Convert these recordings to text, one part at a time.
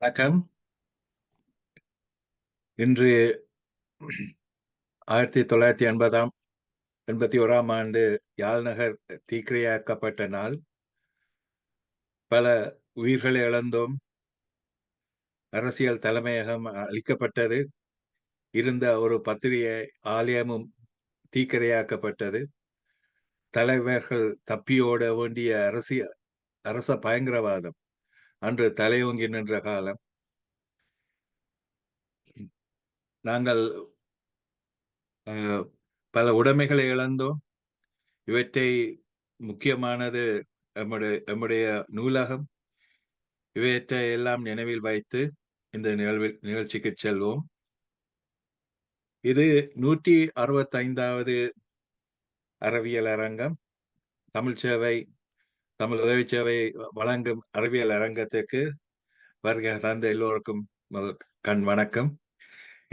வணக்கம். இன்று 1981ஆம் ஆண்டு யாழ்நகர் தீக்கிரையாக்கப்பட்ட நாள். பல உயிர்களை இழந்தோம். அரசியல் தலைமையகம் அழிக்கப்பட்டது. இருந்த ஒரு பத்திரிகை ஆலயமும் தீக்கிரையாக்கப்பட்டது. தலைவர்கள் தப்பியோட வேண்டிய அரச பயங்கரவாதம் அன்று தலையோங்கி நின்ற காலம். நாங்கள் பல உடைமைகளை இழந்தோம். இவற்றை முக்கியமானது நம்முடைய நூலகம். இவற்றை எல்லாம் நினைவில் வைத்து இந்த நிகழ்ச்சிக்கு செல்வோம். இது 165வது அறிவியல் அரங்கம். தமிழ் உதவி சேவை வழங்கும் அறிவியல் அரங்கத்திற்கு வருகை தந்த எல்லோருக்கும் வணக்கம்.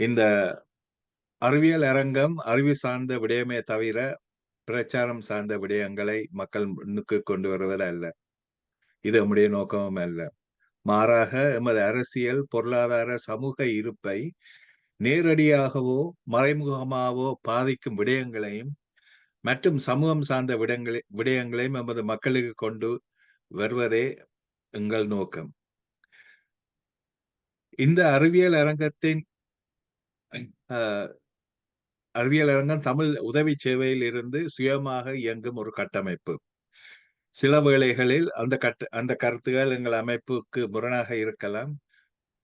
இந்த அறிவியல் அரங்கம் அறிவு சார்ந்த விடயமே தவிர பிரச்சாரம் சார்ந்த விடயங்களை மக்கள் முன்னுக்கு கொண்டு வருவது அல்ல. இது நம்முடைய நோக்கமும் அல்ல. மாறாக எமது அரசியல், பொருளாதார, சமூக இருப்பை நேரடியாகவோ மறைமுகமாகவோ பாதிக்கும் விடயங்களையும் மற்றும் சமூகம் சார்ந்த விடயங்களையும் எமது மக்களுக்கு கொண்டு வருவதே எங்கள் நோக்கம். இந்த அறிவியல் அரங்கம் தமிழ் உதவி சேவையில் இருந்து சுயமாக இயங்கும் ஒரு கட்டமைப்பு. சில வேளைகளில் அந்த கருத்துகள் எங்கள் அமைப்புக்கு முரணாக இருக்கலாம்.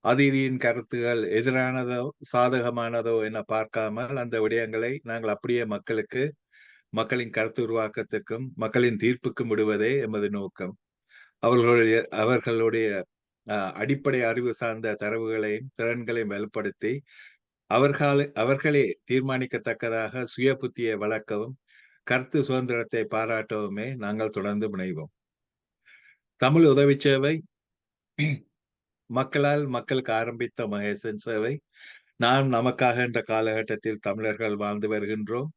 அதிதியின் கருத்துகள் எதிரானதோ சாதகமானதோ என பார்க்காமல் அந்த விடயங்களை நாங்கள் அப்படியே மக்களின் கருத்து உருவாக்கத்துக்கும் மக்களின் தீர்ப்புக்கும் விடுவதே எமது நோக்கம். அவர்களுடைய அடிப்படை அறிவு சார்ந்த தரவுகளையும் திறன்களையும் வலுப்படுத்தி அவர்களே தீர்மானிக்கத்தக்கதாக சுய புத்தியை வளர்க்கவும் கருத்து சுதந்திரத்தை பாராட்டவுமே நாங்கள் தொடர்ந்து முனைவோம். தமிழ் உதவி சேவை மக்களுக்கு ஆரம்பித்த மகேசன் சேவை. நாம் நமக்காக என்ற காலகட்டத்தில் தமிழர்கள் வாழ்ந்து வருகின்றோம்.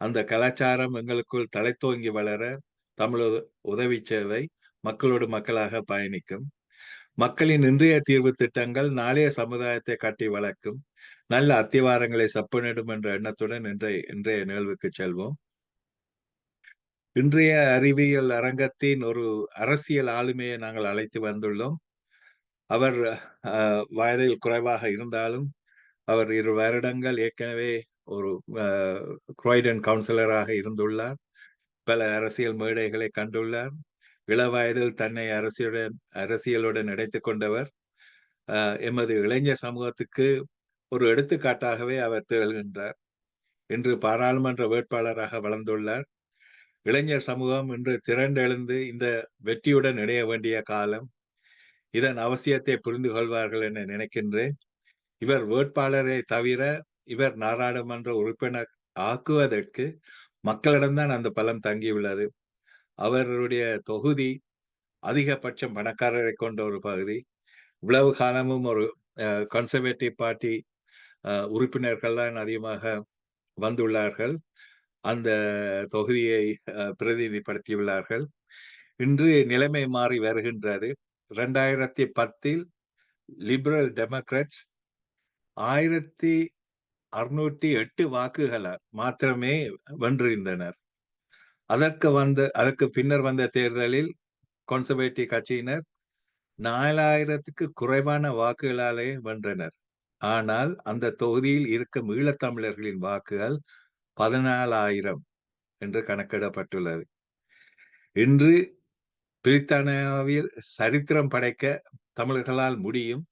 அந்த கலாச்சாரம் எங்களுக்குள் தலைத்தோங்கி வளர தமிழ் உதவி சேவை மக்களோடு மக்களாக பயணிக்கும். மக்களின் இன்றைய தீர்வு திட்டங்கள் நாளைய சமுதாயத்தை கட்டி வளர்க்கும் நல்ல அத்திவாரங்களை செப்பனிடும் என்ற எண்ணத்துடன் இன்றைய நிகழ்வுக்கு செல்வோம். இன்றைய அறிவியல் அரங்கத்தின் ஒரு அரசியல் ஆளுமையை நாங்கள் அழைத்து வந்துள்ளோம். அவர் வயதில் குறைவாக இருந்தாலும் அவர் 2 வருடங்கள் ஏற்கனவே ஒரு குரோய்டன் கவுன்சிலராக இருந்துள்ளார். பல அரசியல் மேடைகளை கண்டுள்ளார். இளவயதில் தன்னை அரசியலுடன் இணைத்துக் கொண்டவர். எமது இளைஞர் சமூகத்துக்கு ஒரு எடுத்துக்காட்டாகவே அவர் திகழ்கின்றார். இன்று பாராளுமன்ற வேட்பாளராக வளர்ந்துள்ளார். இளைஞர் சமூகம் இன்று திரண்டெழுந்து இந்த வெற்றியுடன் இணைய வேண்டிய காலம். இதன் அவசியத்தை புரிந்து கொள்வார்கள் என நினைக்கின்றேன். இவர் வேட்பாளரை தவிர இவர் நாடாளுமன்ற உறுப்பினர் ஆக்குவதற்கு மக்களிடம்தான் அந்த பலம் தங்கியுள்ளது. அவருடைய தொகுதி அதிகபட்சம் பணக்காரரை கொண்ட ஒரு பகுதி. இவ்வளவு காலமும் ஒரு கன்சர்வேட்டிவ் பார்ட்டி உறுப்பினர்கள் தான் அதிகமாக வந்துள்ளார்கள். அந்த தொகுதியை பிரதிநிதிப்படுத்தியுள்ளார்கள். இன்று நிலைமை மாறி வருகின்றது. 2010 லிபரல் டெமோக்ராட்ஸ் 1608 வாக்குகளால் மாத்திரமே வென்றிருந்தனர். அதற்கு பின்னர் வந்த தேர்தலில் கன்சர்வேட்டிவ் கட்சியினர் 4000க்கு குறைவான வாக்குகளாலே வென்றனர். ஆனால் அந்த தொகுதியில் இருக்கும் ஈழத்தமிழர்களின் வாக்குகள் 14,000 என்று கணக்கிடப்பட்டுள்ளது. இன்று பிரித்தானியாவில் சரித்திரம் படைக்க தமிழர்களால் முடியும்.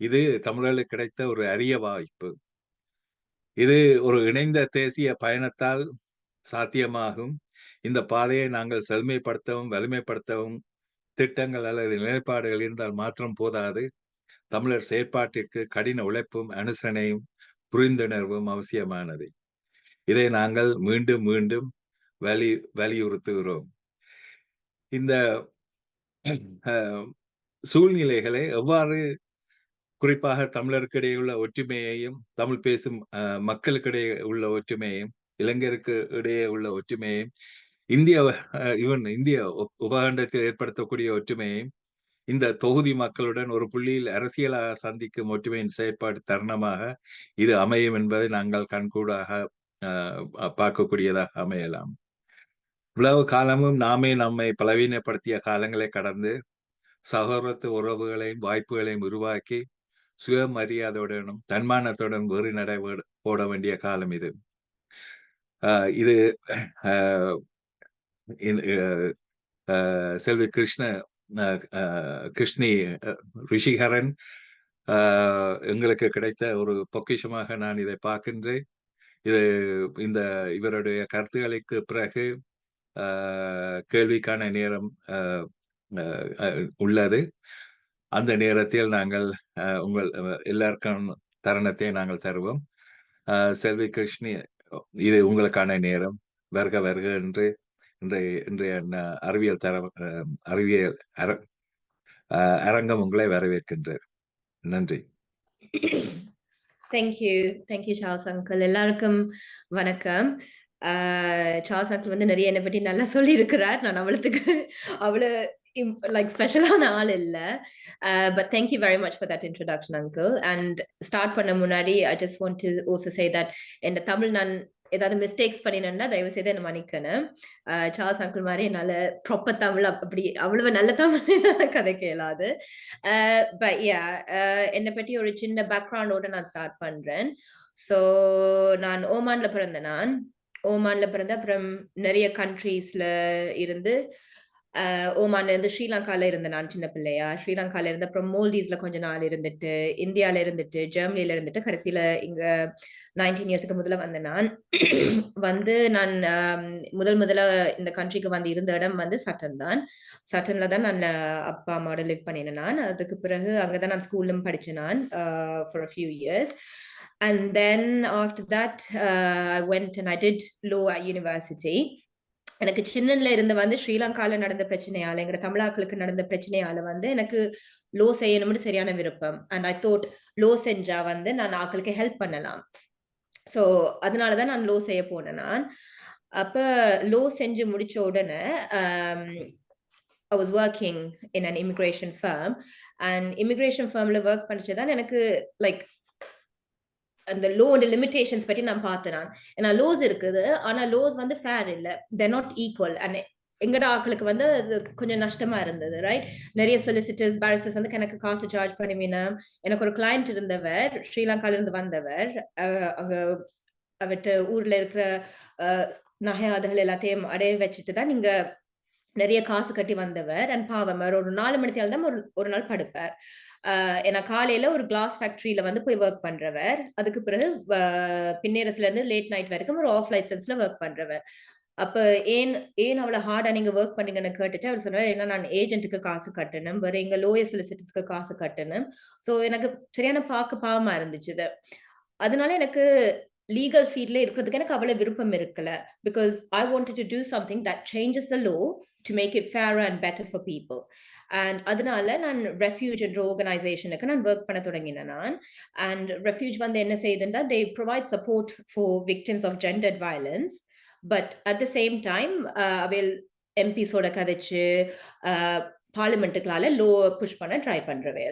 இது தமிழர்களுக்கு கிடைத்த ஒரு அரிய வாய்ப்பு. இது ஒரு இணைந்த தேசிய பயணத்தால் சாத்தியமாகும். இந்த பாதையை நாங்கள் செழுமைப்படுத்தவும் வலிமைப்படுத்தவும் திட்டங்கள் அல்லது நிலைப்பாடுகள் இருந்தால் மாத்திரம் போதாது. தமிழர் செயற்பாட்டிற்கு கடின உழைப்பும் அனுசரணையும் புரிந்துணர்வும் அவசியமானது. இதை நாங்கள் மீண்டும் மீண்டும் வலியுறுத்துகிறோம். இந்த சூழ்நிலைகளை எவ்வாறு குறிப்பாக தமிழருக்கிடையே உள்ள ஒற்றுமையையும் தமிழ் பேசும் மக்களுக்கிடையே உள்ள ஒற்றுமையையும் இளைஞருக்கு இடையே உள்ள ஒற்றுமையையும் இந்திய உபகண்டத்தில் ஏற்படுத்தக்கூடிய ஒற்றுமையையும் இந்த தொகுதி மக்களுடன் ஒரு புள்ளியில் அரசியலாக சந்திக்கும் ஒற்றுமையின் செயற்பாடு தருணமாக இது அமையும் என்பதை நாங்கள் கண்கூடாக பார்க்கக்கூடியதாக அமையலாம். இவ்வளவு காலமும் நாமே நம்மை பலவீனப்படுத்திய காலங்களை கடந்து சகோதரத்து உறவுகளையும் வாய்ப்புகளையும் உருவாக்கி சுயமரியாதையுடனும் தன்மானத்துடன் வேறு நடை போட வேண்டிய காலம் இது. இது செல்வி கிருஷ்ணி ரிஷிகரன் எங்களுக்கு கிடைத்த ஒரு பொக்கிஷமாக நான் இதை பார்க்கின்றேன். இவருடைய கருத்துக்களுக்கு பிறகு கேள்விக்கான நேரம் உள்ளது. அந்த நேரத்தில் நாங்கள் உங்கள் எல்லாருக்கும் தருணத்தை நாங்கள் தருவோம். செல்வி கிருஷ்ணி, இது உங்களுக்கான நேரம். வருக வருக என்று இன்றைய அறிவியல் அரங்கம் உங்களை வரவேற்கின்றது. நன்றி. Thank you Charles uncle. எல்லாருக்கும் வணக்கம். சார்ல்ஸ் அங்கிள் வந்து நிறைய என்னை பற்றி நல்லா சொல்லி இருக்கிறார். நான் அவ்வளவு like ஸ்பெஷலான ஆள் இல்ல. But thank you very much for that introduction, uncle. And start பண்ண முன்னாடி I just want to also say that in the Tamil நான் ஏதாவது மிஸ்டேக்ஸ் பண்ணினேன்னா தயவு செய்து என்ன மன்னிக்கணும். சார்ல்ஸ் அங்கிள் மாதிரி நல்ல ப்ராப்பர் தமிழ் அப்படி அவ்வளவு நல்ல தமிழ் கதை கேளாது. பட் யா, என்னை பற்றி ஒரு சின்ன பேக்ரவுண்டோட நான் ஸ்டார்ட் பண்றேன். ஸோ நான் ஓமான்ல பிறந்த அப்புறம் நிறைய கண்ட்ரீஸ்ல இருந்து ஓமான்ல இருந்து ஸ்ரீலங்கால இருந்த நான் சின்ன பிள்ளையா. ஸ்ரீலங்கால இருந்து அப்புறம் மோல்டீவ்ஸ்ல கொஞ்ச நாள் இருந்துட்டு, இந்தியால இருந்துட்டு, ஜெர்மனில இருந்துட்டு, கடைசியில இங்க 19 இயர்ஸ்க்கு முதல்ல வந்த நான் முதல்ல இந்த கண்ட்ரிக்கு வந்து இருந்த இடம் வந்து சட்டன்ல தான் நான் அப்பா அம்மாவோட லிவ் பண்ணினேன் நான். அதுக்கு பிறகு அங்கதான் நான் ஸ்கூல்லும் படிச்சேன் நான் for a few years. And then after that I went and I did law at university. எனக்கு சின்னல இருந்து வந்து ஸ்ரீலங்கால நடந்த பிரச்சனையால, எங்க தமிழாக்களுக்கு நடந்த பிரச்சனையால வந்து எனக்கு லோ செய்யணும்னு சரியான விருப்பம். அண்ட் ஐ தாட் லோ செஞ்சா வந்து நான் ஆக்களுக்கு ஹெல்ப் பண்ணலாம். ஸோ அதனாலதான் நான் லோ செய்ய போனேன் நான். அப்ப லோ செஞ்சு முடிச்ச உடனே I was working in an immigration firm. And immigration firmல ஒர்க் பண்ணிச்சதான் எனக்கு லைக் அந்த லோட லிமிடேஷன்ஸ் பற்றி நான் பார்த்தேன் நான். ஏன்னா லோஸ் இருக்குது, ஆனா லோஸ் வந்து ஃபேர் இல்லை, தேர் நாட் ஈக்குவல். அண்ட் எங்கட ஆக்களுக்கு வந்து அது கொஞ்சம் நஷ்டமா இருந்தது, ரைட்? நிறைய சொலிசிட்டர்ஸ் பேரிஸ்டர்ஸ் வந்து எனக்கு காசு சார்ஜ் பண்ணுவீனா. எனக்கு ஒரு கிளைண்ட் இருந்தவர், ஸ்ரீலங்கால இருந்து வந்தவர். அங்க அவர்கிட்ட ஊர்ல இருக்கிற நகையாதுகள் எல்லாத்தையும் அடைய வச்சுட்டு தான் நீங்க நிறைய காசு கட்டி வந்தவர். அண்ட் பாவம் ஒரு 4 மணி தேவை தான் ஒரு நாள் படுப்பார். ஏன்னா காலையில ஒரு கிளாஸ் ஃபேக்டரியில வந்து போய் ஒர்க் பண்றவர். அதுக்கு பிறகு பின்னேரத்துல இருந்து லேட் நைட் வரைக்கும் ஒரு ஆஃப் லைசன்ஸ்ல ஒர்க் பண்றவர். அப்ப ஏன் அவ்வளவு ஹார்டா நீங்க ஒர்க் பண்ணீங்கன்னு கேட்டுட்டு அவர் சொன்னார், ஏன்னா நான் ஏஜென்ட்டுக்கு காசு கட்டணும், வேற எங்க லோயர் சொலிசிட்டர்ஸ்க்கு காசு கட்டணும். ஸோ எனக்கு சரியான பாவமா இருந்துச்சு. அதனால எனக்கு லீகல் ஃபீல்ட்ல இருக்கிறதுக்கு எனக்கு அவ்வளவு விருப்பம் இருக்கல. Because I wanted to do something that changes the low to make it fairer and better for people. And அதனால நான் ரெஃப்யூஜ் என்ற ஆர்கனைசேஷனுக்கு நான் ஒர்க் பண்ண தொடங்கினேன் நான். அண்ட் ரெஃப்யூஜ் வந்து என்ன செய்யுதுன்னா, they provide support for victims of gendered violence, but at the same time அவையில் எம்பிஸோட கதைச்சு பார்லிமெண்ட்டுகளால லோ புஷ் பண்ண ட்ரை பண்றவே.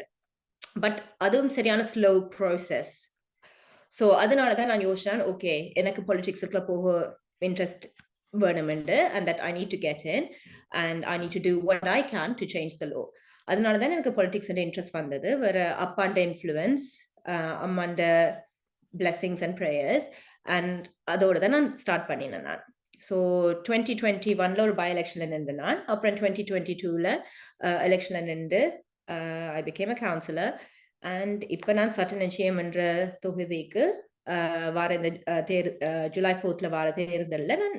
பட் அதுவும் சரியான ஸ்லோ ப்ராசஸ். ஸோ அதனால தான் நான் யோசிச்சேன், ஓகே எனக்கு பொலிட்டிக்ஸுக்குள்ள போக interest வேணுமெண்டு, and that I need to get in and I need to do what I can to change the law. அதனால தான் எனக்கு பொலிட்டிக்ஸ் இன்ட்ரெஸ்ட் வந்தது. வேற அப்பாண்ட இன்ஃப்ளூயன்ஸ், அம்மாண்ட பிளெஸிங்ஸ் அண்ட் ப்ரேயர்ஸ், அண்ட் அதோட தான் நான் ஸ்டார்ட் பண்ணினேன் நான். ஸோ 2021ல ஒரு பை எலெக்ஷன்ல நின்று நான். அப்புறம் 2022ல எலெக்ஷன்ல நின்று I became a counsellor. And இப்போ நான் சட்ட நிச்சயம் என்ற தொகுதிக்கு வார இந்த ஜூலை 4th வார தேர்தலில் நான்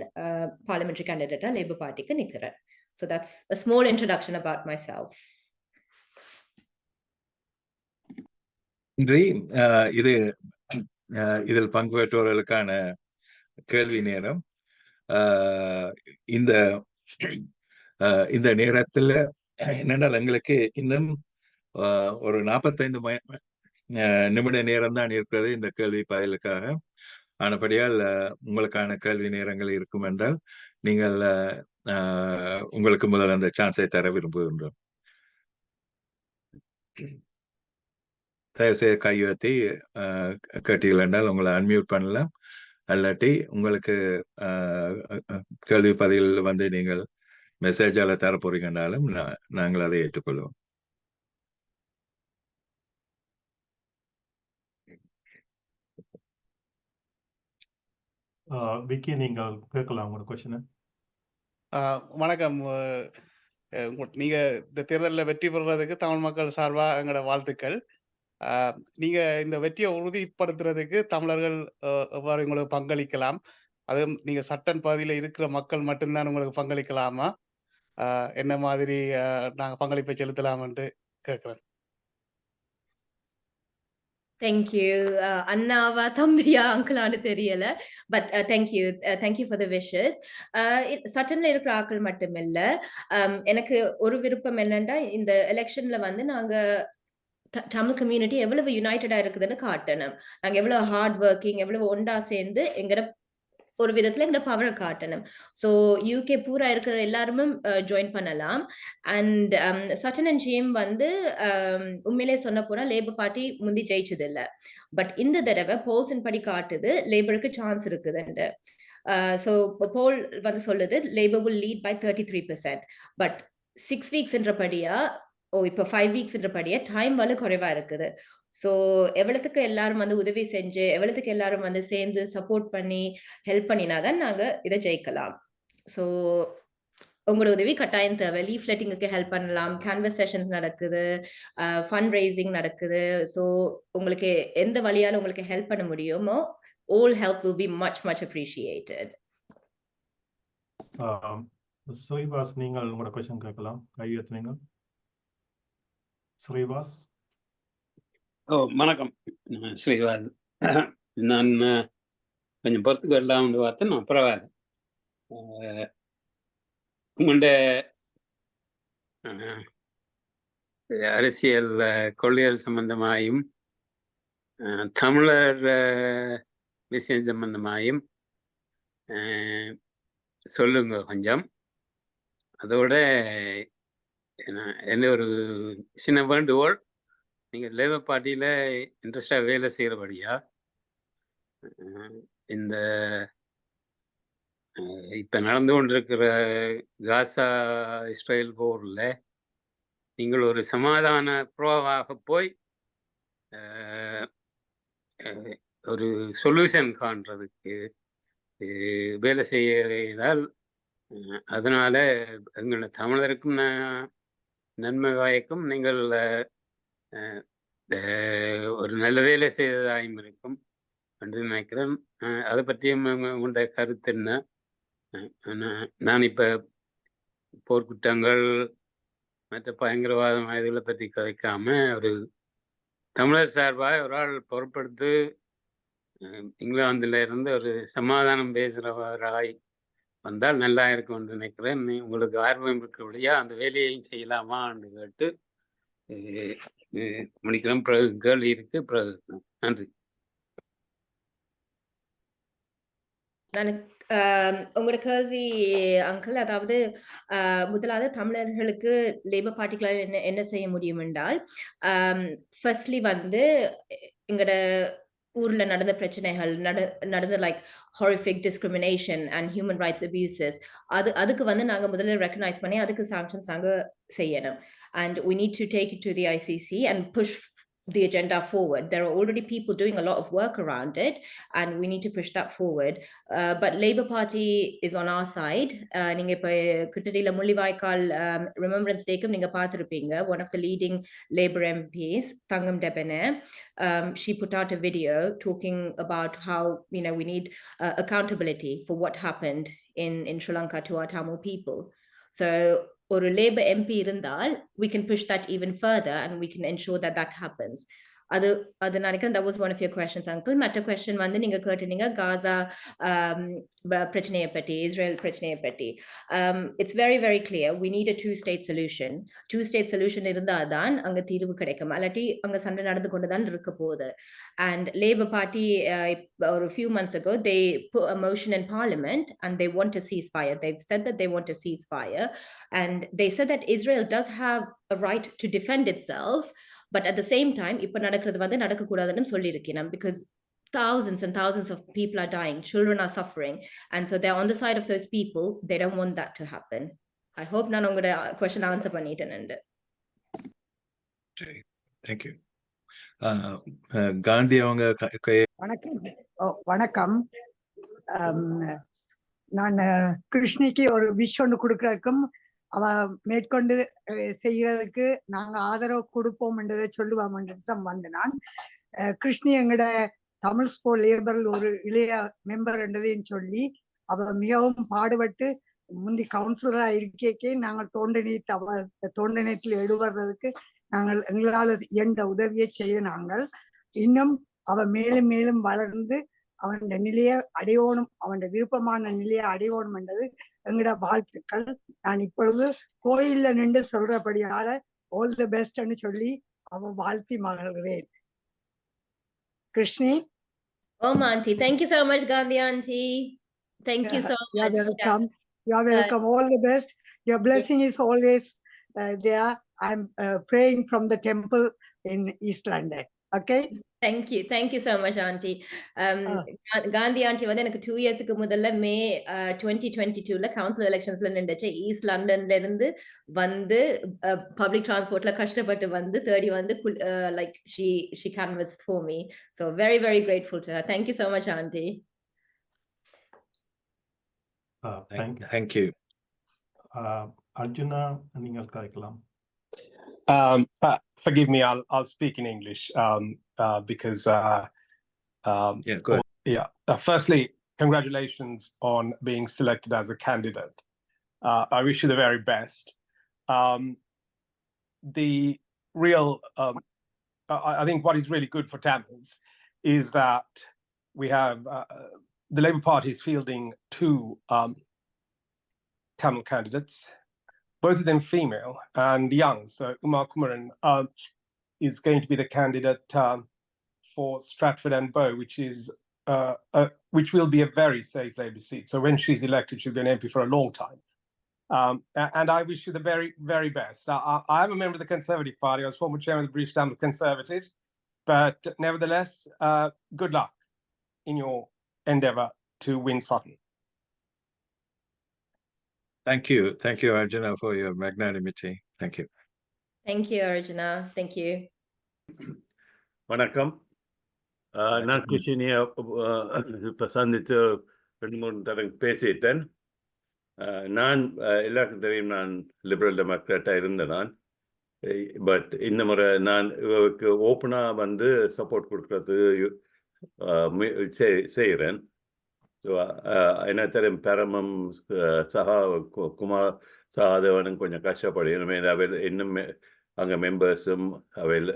பார்லிமெண்ட்ரி கேண்டிடேட்டா லேபர் பார்ட்டிக்கு நிற்கிறேன். So that's a small introduction about myself. நன்றி. இதில் பங்கு பெற்றவர்களுக்கான கேள்வி நேரம். இந்த நேரத்தில் என்னென்னால் எங்களுக்கு இன்னும் ஒரு 45 நிமிட நேரம் தான் இருக்கிறது இந்த கேள்வி பதிலுக்காக. ஆனபடியால் உங்களுக்கான கேள்வி நேரங்கள் இருக்கும் என்றால் நீங்கள் உங்களுக்கு முதல் அந்த சான்ஸை தர விரும்புகின்றோம். தயவுசெய்து கை உயர்த்தி கேட்டீர்கள் என்றால் உங்களை அன்மியூட் பண்ணலாம். அல்லாட்டி உங்களுக்கு கேள்வி பதில் வந்து நீங்கள் மெசேஜால தர போறீங்கன்னாலும் நாங்கள் அதை ஏற்றுக்கொள்வோம். விக்கி, நீங்கள் கேட்கலாம் உங்களோட கொஸ்டினை. வணக்கம். நீங்க இந்த தேர்தலில் வெற்றி பெறுறதுக்கு தமிழ் மக்கள் சார்பா எங்களோட வாழ்த்துக்கள். நீங்க இந்த வெற்றியை உறுதிப்படுத்துறதுக்கு தமிழர்கள் எவ்வாறு உங்களுக்கு பங்களிக்கலாம்? அதுவும் நீங்க சட்டன் பகுதியில் இருக்கிற மக்கள் மட்டும்தான் உங்களுக்கு பங்களிக்கலாமா? என்ன மாதிரி நாங்கள் பங்களிப்பை செலுத்தலாம் என்று கேட்கிறேன். தேங்க்யூ. அண்ணாவா தம்பியா அங்கிளான்னு தெரியல. But thank you for the wishes. சட்டன்ல இருக்கிற ஆட்கள் மட்டுமில்ல, எனக்கு ஒரு விருப்பம் என்னன்னா, இந்த எலெக்ஷன்ல வந்து நாங்க தமிழ் கம்யூனிட்டி எவ்வளவு யுனைடடா இருக்குதுன்னு காட்டணும். நாங்க எவ்வளவு ஹார்ட் ஒர்க்கிங், எவ்வளவு ஒண்டா சேர்ந்து எங்கட ஒரு விதத்துல எங்க பவரை காட்டணும். ஸோ யூகே பூரா இருக்கிற எல்லாருமே ஜாயின் பண்ணலாம். அண்ட் சட்டன் அண்ட் ஜிஎம் வந்து உண்மையிலே சொன்ன போனா லேபர் பார்ட்டி முந்தி ஜெயிச்சது இல்லை. பட் இந்த தடவை போல்ஸின் படி காட்டுது லேபருக்கு சான்ஸ் இருக்குதுன்னு. ஸோ போல் வந்து சொல்லுது Labour will lead by 33%. But 6 வீக்ஸ்ன்றபடியா இப்போ 5 வீக்ஸ்ன்றபடியா டைம் வந்து குறைவா இருக்குது. ஸோ எவ்வளவுக்கு எல்லாரும் வந்து உதவி செஞ்சு, எவ்வளவுக்கு எல்லாரும் வந்து சேர்ந்து சப்போர்ட் பண்ணி ஹெல்ப் பண்ணினாதான் நாங்க இதை ஜெயிக்கலாம். ஸோ உங்களோட உதவி கட்டாயம் தேவை. லீஃப்லெட்டிங்குக்கு ஹெல்ப் பண்ணலாம், கேன்வஸ் செஷன்ஸ் நடக்குது, ஃபண்ட் ரைசிங் நடக்குது. ஸோ உங்களுக்கு எந்த வழியால உங்களுக்கு ஹெல்ப் பண்ண முடியுமோ, all help will be much appreciated. Srivas, நீங்கள் உங்களோட கொஸ்டின் கேட்கலாம். கை ஏத்துனீங்க. ஸ்ரீவாஸ். வணக்கம். ஸ்ரீவாஸ். நான் கொஞ்சம் பொறுத்துக்கு வரலாம்னு பார்த்தேன். நான் பரவாயில்ல. உங்கள்ட அரசியல் கொள்கைகள் சம்பந்தமாயும் தமிழர் விஷயம் சம்பந்தமாயும் சொல்லுங்க கொஞ்சம். அதோட என்ன ஒரு சின்ன வேண்டுகோள், நீங்கள் லேபர் பார்ட்டியில் இன்ட்ரெஸ்டாக வேலை செய்கிறபடியா இந்த இப்போ நடந்து கொண்டிருக்கிற காசா இஸ்ரேல் போரில் நீங்கள் ஒரு சமாதான புரோவாக போய் ஒரு சொல்யூஷன் காண்றதுக்கு வேலை செய்தால் அதனால எங்களை தமிழருக்கும் நன்மை வாய்க்கும், நீங்கள் ஒரு நல்ல வேலை செய்ததாயும் இருக்கும் என்று நினைக்கிறேன். அதை பற்றியும் உங்களுடைய கருத்து என்ன? நான் இப்போ போர்க்குற்றங்கள் மற்ற பயங்கரவாதம் இதுகளை பற்றி கதைக்காம ஒரு தமிழர் சார்பாக ஒரு ஆள் பொறுப்படுத்து இங்கிலாந்துல இருந்து ஒரு சமாதானம் பேசுகிறவராய் வந்தால் நல்லா இருக்கும் என்று நினைக்கிறேன். உங்களுக்கு ஆர்வம் இருக்கபடியா அந்த வேலையையும் செய்யலாமான்னு கேட்டு முடிக்கிறோம். பிறகு கேள்வி இருக்கு. பிறகு நன்றி. உங்களோட கேள்வி அங்கிள், அதாவது முதலாவது தமிழர்களுக்கு லேபர் பார்ட்டிகளால் என்ன செய்ய முடியும் என்றால், ஃபர்ஸ்ட்லி வந்து எங்களோட ஊர்ல நடந்த பிரச்சனைகள் நடந்த like horrific discrimination and human rights abuses, அதுக்கு வந்து நாங்க முதல்ல ரெக்கக்னைஸ் பண்ணி அதுக்கு சாங்ஷன்ஸ் நாங்க செய்யணும். And we need to take it to the ICC and push the agenda forward. There are already people doing a lot of work around it and we need to push that forward. But Labour Party is on our side. நீங்க இப்ப கிட்டடியில Mullivaikkal remembrance டேக்கும் நீங்க பார்த்திருப்பீங்க. One of the leading Labour MPs, Thangam Debene, she put out a video talking about how we need accountability for what happened in Sri Lanka to our Tamil people. So ஒரு labour MP இருந்தால் we can push that even further and we can ensure that that happens. அது நினைக்கிறேன். that was one of your questions, uncle. மற்ற question வந்து நீங்க கேட்டீங்க காசா பிரச்சனையை பற்றி, இஸ்ரேல் பிரச்சனையை பற்றி. It's very very clear we need a two-state solution இருந்தாதான் அங்க தீர்வு கிடைக்கும். அல்லாட்டி அங்க சண்டை நடந்து கொண்டுதான் இருக்க போகுது. And Labour Party a few months ago they put a motion in Parliament and they want a ceasefire. They've said that they want a ceasefire and they said that Israel does have a right to defend itself, But at the same time, இப்ப நடக்கிறது வந்து நடக்கக்கூடாதுன்னு சொல்லியிருக்கேன், because thousands and thousands of people are dying, children are suffering, and so they're on the side of those people. They don't want that to happen. I hope நான் உங்களோட question answer பண்ணிட்டேன். Thank you. Gandhi அவங்க வணக்கம். வணக்கம். நான் கிருஷ்ணிக்கு ஒரு wish ஒன்று கொடுக்கறதுக்கும் அவ மேற்கொண்டு செய்யறதுக்கு நாங்க ஆதரவு கொடுப்போம் என்றதை சொல்லுவோம் தான் வந்து நான். கிருஷ்ணி எங்கட தமிழ் ஸ்போர்ட் லேபரில் ஒரு இளைய மெம்பர் என்றதையும் சொல்லி அவ மிகவும் பாடுபட்டு முந்தி கவுன்சிலரா இருக்கே நாங்கள் தோண்டநீட்டில் எடுவதுக்கு நாங்கள் எங்களால் எந்த உதவியை செய்ய நாங்கள் இன்னும் அவ மேலும் மேலும் வளர்ந்து அவன் நிலையை அடையோணும், அவன் விருப்பமான நிலையை அடையோணும் என்றது எங்கட வாழ்த்துக்கள். நான் இப்பொழுது கோயில்ல நின்று சொல்றபடியால ஆல் தி பெஸ்ட்னு சொல்லி அவ வாழ்த்தி மகிழ்கிறேன். Krishni. Auntie, thank you so much, Gandhi auntie. Thank you so much. You're welcome. You're welcome. All the best. Your blessing is always there. I'm praying from the temple in East London. Okay. Thank you so much, auntie. Gandhi auntie வந்து எனக்கு 2 yearsக்கு முதல்ல மே 2022ல council எலெக்ஷன்ஸ்ல நின்றுச்சு. East லண்டன்ல இருந்து வந்து public டிரான்ஸ்போர்ட்ல கஷ்டப்பட்டு வந்து தேடி வந்து like she canvassed for me, so very very grateful to her. Thank you so much, auntie. Thank you. Arjuna, நீங்கள் கதைக்கலாம். Forgive me, I'll speak in English because yeah, go ahead. Firstly, congratulations on being selected as a candidate. I wish you the very best. The real I think what is really good for Tamils is that we have the Labour Party is fielding 2 Tamil candidates, both of them female and young. So Uma Kumaran is going to be the candidate for Stratford and Bow, which will be a very safe Labour seat. So when she's elected, she'll be an MP for a long time. And I wish you the very, very best. I am a member of the Conservative Party. I was former chairman of the British Tamil Conservatives. But nevertheless, good luck in your endeavour to win Sutton. Thank you, Arjuna, for your magnanimity. Thank you. Thank you, Arjuna. Thank you. வணக்கம். நான் கிருஷ்ணியை இப்போ சந்தித்து 2-3 தடவை பேசிட்டேன். நான் எல்லாருக்கும் தெரியும், நான் லிபரல் டெமோக்ராட்டாக இருந்தேன். பட் இந்த முறை நான் இவருக்கு ஓப்பனாக வந்து சப்போர்ட் கொடுக்கறது செய்கிறேன். ஸோ என்ன தெரியும், பெரமம் குமார் சகாதேவனும் கொஞ்சம் கஷ்டப்படும். அவையில் இன்னும் அங்கே மெம்பர்ஸும் அவையில்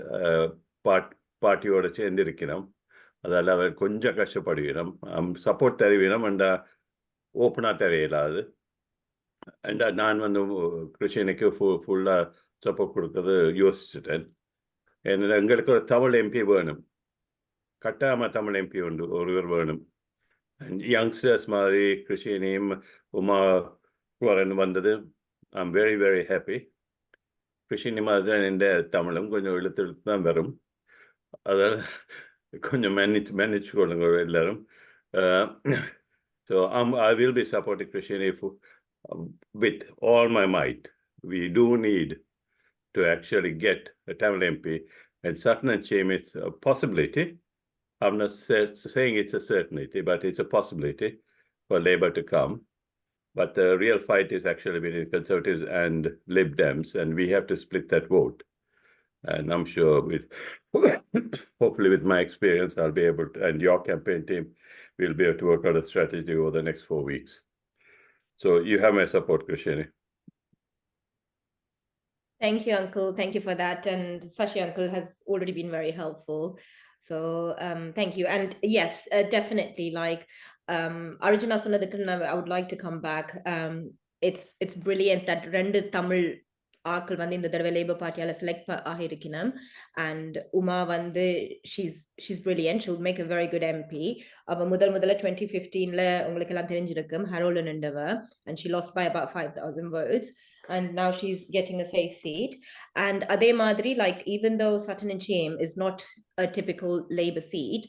பார்ட்டியோடு சேர்ந்திருக்கணும். அதால் அவர் கொஞ்சம் கஷ்டப்படுவினோம். சப்போர்ட் தருவினோம் அண்ட் ஓப்பனாக தெரியலாது. அண்ட் நான் வந்து கிருஷ்ணனுக்கு ஃபுல்லாக சப்போர்ட் கொடுக்கறது யோசிச்சுட்டேன். ஏன்னா எங்களுக்கு ஒரு தமிழ் எம்பி வேணும், கட்டாயமாக தமிழ் எம்பி ஒருவர் வேணும். யங்ஸ்டர்ஸ் மாதிரி கிருஷ்ணியும் உமா குமரன் வந்தது I'm very very happy. Krishni மாதிரி தான் இந்த தமிழும் கொஞ்சம் இழுத்து தான் வரும். அதால் கொஞ்சம் மேனேஜ் கொள்ளுங்க எல்லாரும். So I will be supporting Krishni with all my might. We do need to actually get a Tamil MP, and Sutton and Chim is a possibility. I'm not saying it's a certainty, but it's a possibility for Labour to come. But the real fight is actually between Conservatives and Lib Dems, and we have to split that vote. And I'm sure hopefully with my experience, I'll be able to, and your campaign team will be able to work out a strategy over the next 4 weeks. So you have my support, Krishni. Thank you, Uncle. Thank you for that. And Sashi Uncle has already been very helpful. So thank you. And yes, definitely, like Arjuna Sonadhikran, I would like to come back. It's brilliant that rendu Tamil ஆக்கள் வந்து இந்த தடவை labour பார்ட்டியால select ஆகியிருக்கணும். And Uma வந்து she's brilliant, she would make a very good MP. அவ முதல்ல 2015ல உங்களுக்கு எல்லாம் தெரிஞ்சிருக்கும் ஹரோல்ல நின்றவ, and she lost by about 5,000 votes, and now she's getting a safe seat. And அதே மாதிரி, like, even though Sutton and Cheam is not a typical Labour seat,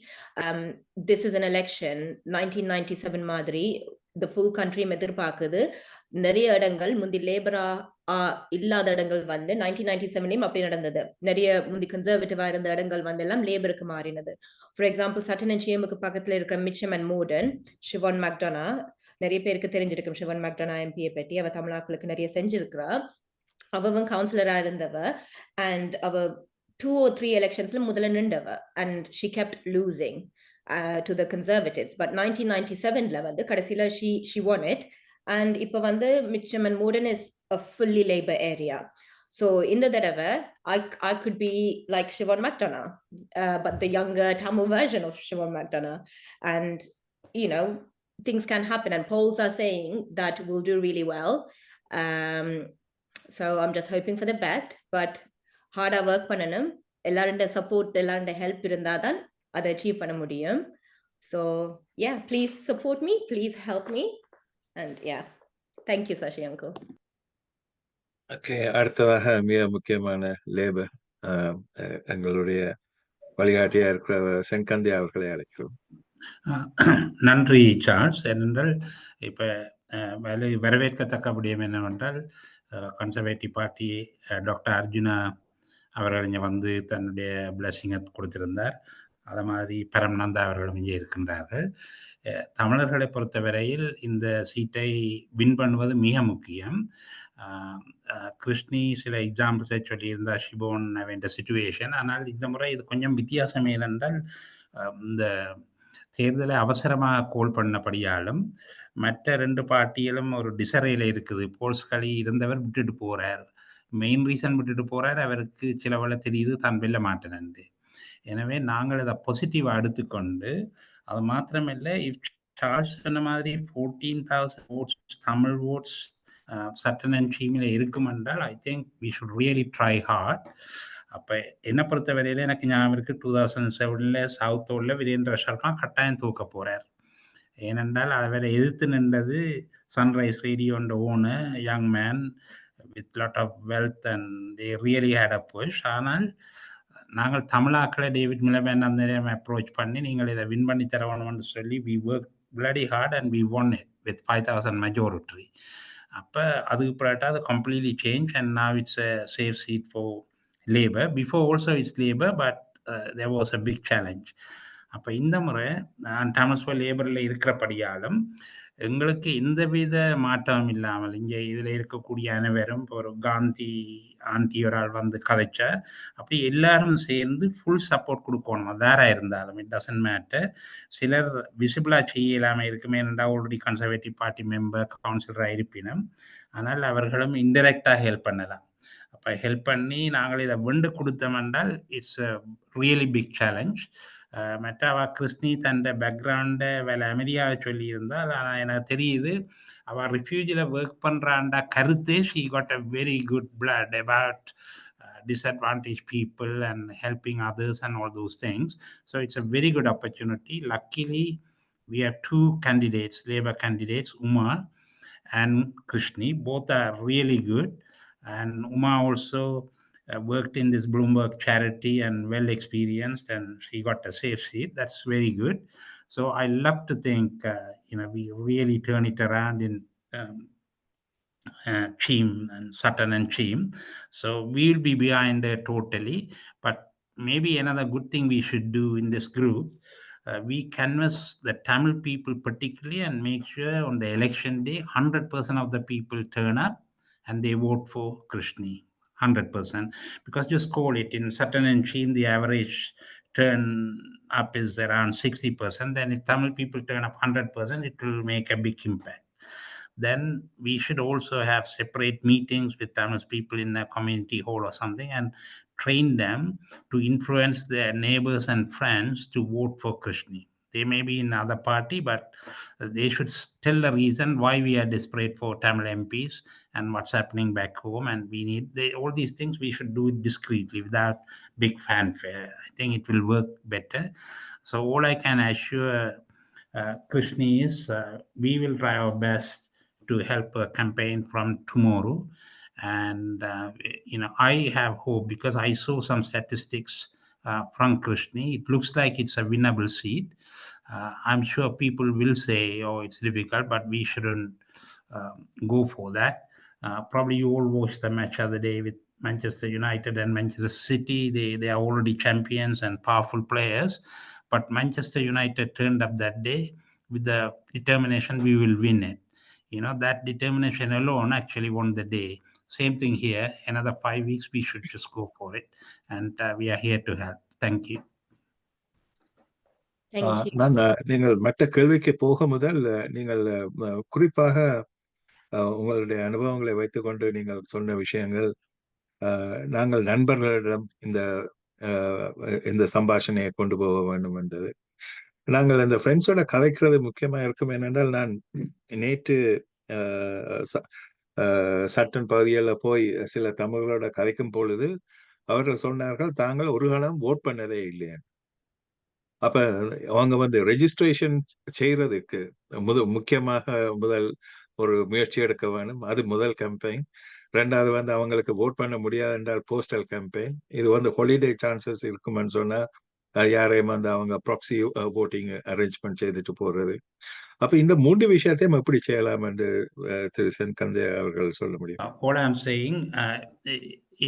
this is an election 1997 மாதிரி the full country எதிர்பார்க்குது. நிறைய இடங்கள் முந்தி லேபரா இல்லாத இடங்கள் வந்து 1997லயும் அப்படி நடந்தது. நிறைய முந்தி கன்சர்வேட்டிவா இருந்த இடங்கள் வந்து எல்லாம் லேபருக்கு மாறினது. ஃபார் எக்ஸாம்பிள் சட்டன் அண்ட் சிஎம்முக்கு பக்கத்துல இருக்கிற மிச்சம் அண்ட் மோர்டன், ஷிவான் மேக்டோனா, நிறைய பேருக்கு தெரிஞ்சிருக்கும் ஷிவான் மேக்டோனா எம்பியை பற்றி. அவ தமிழாக்களுக்கு நிறைய செஞ்சிருக்கிறா. அவன் கவுன்சிலரா இருந்தவ, அண்ட் அவ 2 or 3 எலெக்ஷன்ஸ்ல முதல்ல நின்றவ, and she kept losing to the conservatives. But 1997ல வந்து கடைசியில she won it, and இப்ப வந்து மிச்சம் and Morden is a fully Labour area. So in the தடவை I could be like Siobhan McDonough, but the younger Tamil version of Siobhan McDonough, and you know, things can happen, and polls are saying that we'll do really well. So I'm just hoping for the best, but harder work பண்ணனும். எல்லாரோட support, எல்லாரோட help இருந்தாதான் அதை achieve பண்ண முடியும். So yeah, please support me, please help me, and yeah, thank you Sashi uncle. Okay, அடுத்ததாக மிக முக்கியமான லேபர் எங்களுடைய வழிகாட்டியா இருக்கிற செங்கந்தி அவர்களை அழைக்கிறோம். நன்றி சார்ல்ஸ். ஏனென்றால் இப்போ வரவேற்கத்தக்க விடயம் என்னவென்றால் கன்சர்வேட்டிவ் பார்ட்டி டாக்டர் அர்ஜுனா அவர்கள் இங்கே வந்து தன்னுடைய பிளஸிங்கை கொடுத்திருந்தார். அதை மாதிரி பரம்நந்தா அவர்களும் இங்கே இருக்கின்றார்கள். தமிழர்களை பொறுத்தவரையில் இந்த சீட்டை வின் பண்ணுவது மிக முக்கியம். கிருஷ்ணி சில எக்ஸாம்பிள்ஸை சொல்லியிருந்தார், ஷிபோன் வேண்ட சிச்சுவேஷன். ஆனால் இந்த முறை இது கொஞ்சம் வித்தியாசம். ஏனென்றால் இந்த தேர்தலை அவசரமாக கோல் பண்ணபடியாலும் மற்ற 2 பார்ட்டிகளும் ஒரு டிசரையில் இருக்குது. போல்ஸ்களி இருந்தவர் விட்டுட்டு போகிறார். மெயின் ரீசன் விட்டுட்டு போகிறார், அவருக்கு சில வேளை தெரியுது தான் வெல்ல மாட்டேன்னு. எனவே நாங்கள் அதை பாசிட்டிவாக எடுத்துக்கொண்டு, அது மாத்திரமில்லை, சார்ஜ் சொன்ன மாதிரி 14,000 votes தமிழ் votes சட்டன் அண்ட் சீமில் இருக்கும் என்றால் I think we should really try hard. அப்போ என்னை பொறுத்தவரையில் எனக்கு ஞாபகம் இருக்குது 2007 சவுத்தோடில் வீரேந்திர சர்மா கட்டாயம் தூக்க போகிறார். ஏனென்றால் அவரை எதிர்த்து நின்றது சன்ரைஸ் ரேடியோன்ற owner, young man with lot of wealth, and they really had a push. ஆனால் நாங்கள் தமிழாக்களை டேவிட் மிலவேன் அந்த நேரம் அப்ரோச் பண்ணி நீங்கள் இதை வின் பண்ணி தரணும்னு சொல்லி we worked bloody hard and we won it with 5,000 majority. அப்போ அதுக்கு பிறகு அது completely changed, and now it's a safe seat for Labour. Before also it's Labour, but there was a big challenge. அப்போ இந்த முறை நான் டாமஸ்வெல் லேபரில் இருக்கிறபடியாலும் எங்களுக்கு எந்தவித மாற்றம் இல்லாமல் இங்கே இதில் இருக்கக்கூடிய அனைவரும் ஒரு காந்தி ஆண்டி ஒரு ஆள் வந்து கதைச்சா அப்படி எல்லாரும் சேர்ந்து ஃபுல் சப்போர்ட் கொடுக்கணும். அதாராக இருந்தாலும் இட் டசன்ட் மேட்டர். சிலர் விசிபிளாக செய்ய இல்லாமல் இருக்குமே என்றால் ஆல்ரெடி கன்சர்வேட்டிவ் பார்ட்டி மெம்பர் கவுன்சிலராக இருப்பினும், ஆனால் அவர்களும் இன்டெரக்டாக ஹெல்ப் பண்ணலாம். அப்போ ஹெல்ப் பண்ணி நாங்கள் இதை வெண்டு கொடுத்தோம் என்றால் it's a really big challenge. மற்ற அவள் கிருஷ்ணி தன் பேக்ரவுண்டை வேலை அமைதியாக சொல்லியிருந்தால், ஆனால் எனக்கு தெரியுது அவள் ரிஃப்யூஜில் ஒர்க் பண்ணுறாண்டா கருத்து she got a very good blood about disadvantaged people and helping others and all those things. So it's a very good opportunity. Luckily, we have 2 candidates, Labour candidates, Uma and Krishni. Both are really good. And Uma also worked in this Bloomberg charity and well experienced, and she got a safe seat. That's very good. So I love to think we really turn it around in Cheam and Sutton and Cheam. So we'll be behind there totally. But maybe another good thing we should do in this group, we canvass the Tamil people particularly and make sure on the election day 100% of the people turn up and they vote for Krishni. 100%, because just call it in Sutton and Cheam the average turn up is around 60%. Then if Tamil people turn up 100%, it will make a big impact. Then we should also have separate meetings with Tamil people in a community hall or something and train them to influence their neighbors and friends to vote for Krishni. They may be in other party, but they should tell the reason why we are desperate for Tamil MPs and what's happening back home. And we need all these things. We should do it discreetly without big fanfare. I think it will work better. So all I can assure Krishni is we will try our best to help a campaign from tomorrow. And I have hope because I saw some statistics from Krishni. It looks like it's a winnable seat. I'm sure people will say, oh, it's difficult, but we shouldn't go for that. Probably you all watched the match other day with Manchester United and Manchester City. They are already champions and powerful players, but Manchester United turned up that day with the determination we will win it. That determination alone actually won the day. Same thing here. Another 5 weeks, we should just go for it. And we are here to help. Thank you. நான் நீங்கள் மற்ற கேள்விக்கு போக முதல் நீங்கள் குறிப்பாக உங்களுடைய அனுபவங்களை வைத்துக்கொண்டு நீங்கள் சொன்ன விஷயங்கள் நாங்கள் நண்பர்களிடம் இந்த சம்பாஷணையை கொண்டு போக வேண்டும் என்றது. நாங்கள் இந்த ஃப்ரெண்ட்ஸோட கதைக்கிறது முக்கியமா இருக்கும். ஏனென்றால் நான் நேற்று சட்டன் பகுதிகளில் போய் சில தமிழர்களோட கதைக்கும் பொழுது அவர்கள் சொன்னார்கள் தாங்கள் ஒரு காலம் ஓட் பண்ணதே இல்லையா. அப்ப அவங்க ரெஜிஸ்ட்ரேஷன் செய்யறதுக்கு முக்கியமாக முதல் ஒரு முயற்சி எடுக்க வேணும். அது முதல் கேம்பெயின். ரெண்டாவது அவங்களுக்கு ஓட் பண்ண முடியாது என்றால் போஸ்டல் கேம்பெயின். இது ஹாலிடே சான்சஸ் இருக்குமென்னு சொன்னா யாரையும் அவங்க ப்ராக்ஸி ஓட்டிங் அரேஞ்ச்மெண்ட் செய்துட்டு போறது. அப்ப இந்த 3 விஷயத்தையும் எப்படி செய்யலாம் என்று திரு சென்கந்தே அவர்கள் சொல்ல முடியும். What I'm saying,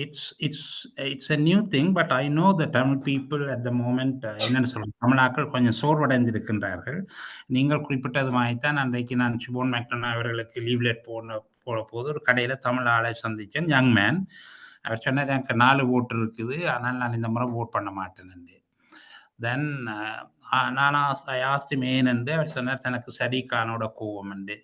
it's a new thing, but I know the Tamil people at the moment என்னன்னு சொல்லுங்க, தமிழாக்கள் கொஞ்சம் சோர்வடைந்திருக்கின்றார்கள். நீங்கள் குறிப்பிட்டது மாதிரிதான் அன்றைக்கு நான் சிபோன் மேக்டோனா அவர்களுக்கு லீவ்லெட் போட போது ஒரு கடையில தமிழ் ஆளை சந்திச்சேன். Young man. அவர் சொன்னார், எனக்கு 4 ஓட்டு இருக்குது, ஆனால் நான் இந்த முறை ஓட் பண்ண மாட்டேன். தென் நான் ஆஸ்தி ஏனென்று அவர் சொன்னார், தனக்கு சடிகானோட கோவம் உண்டு.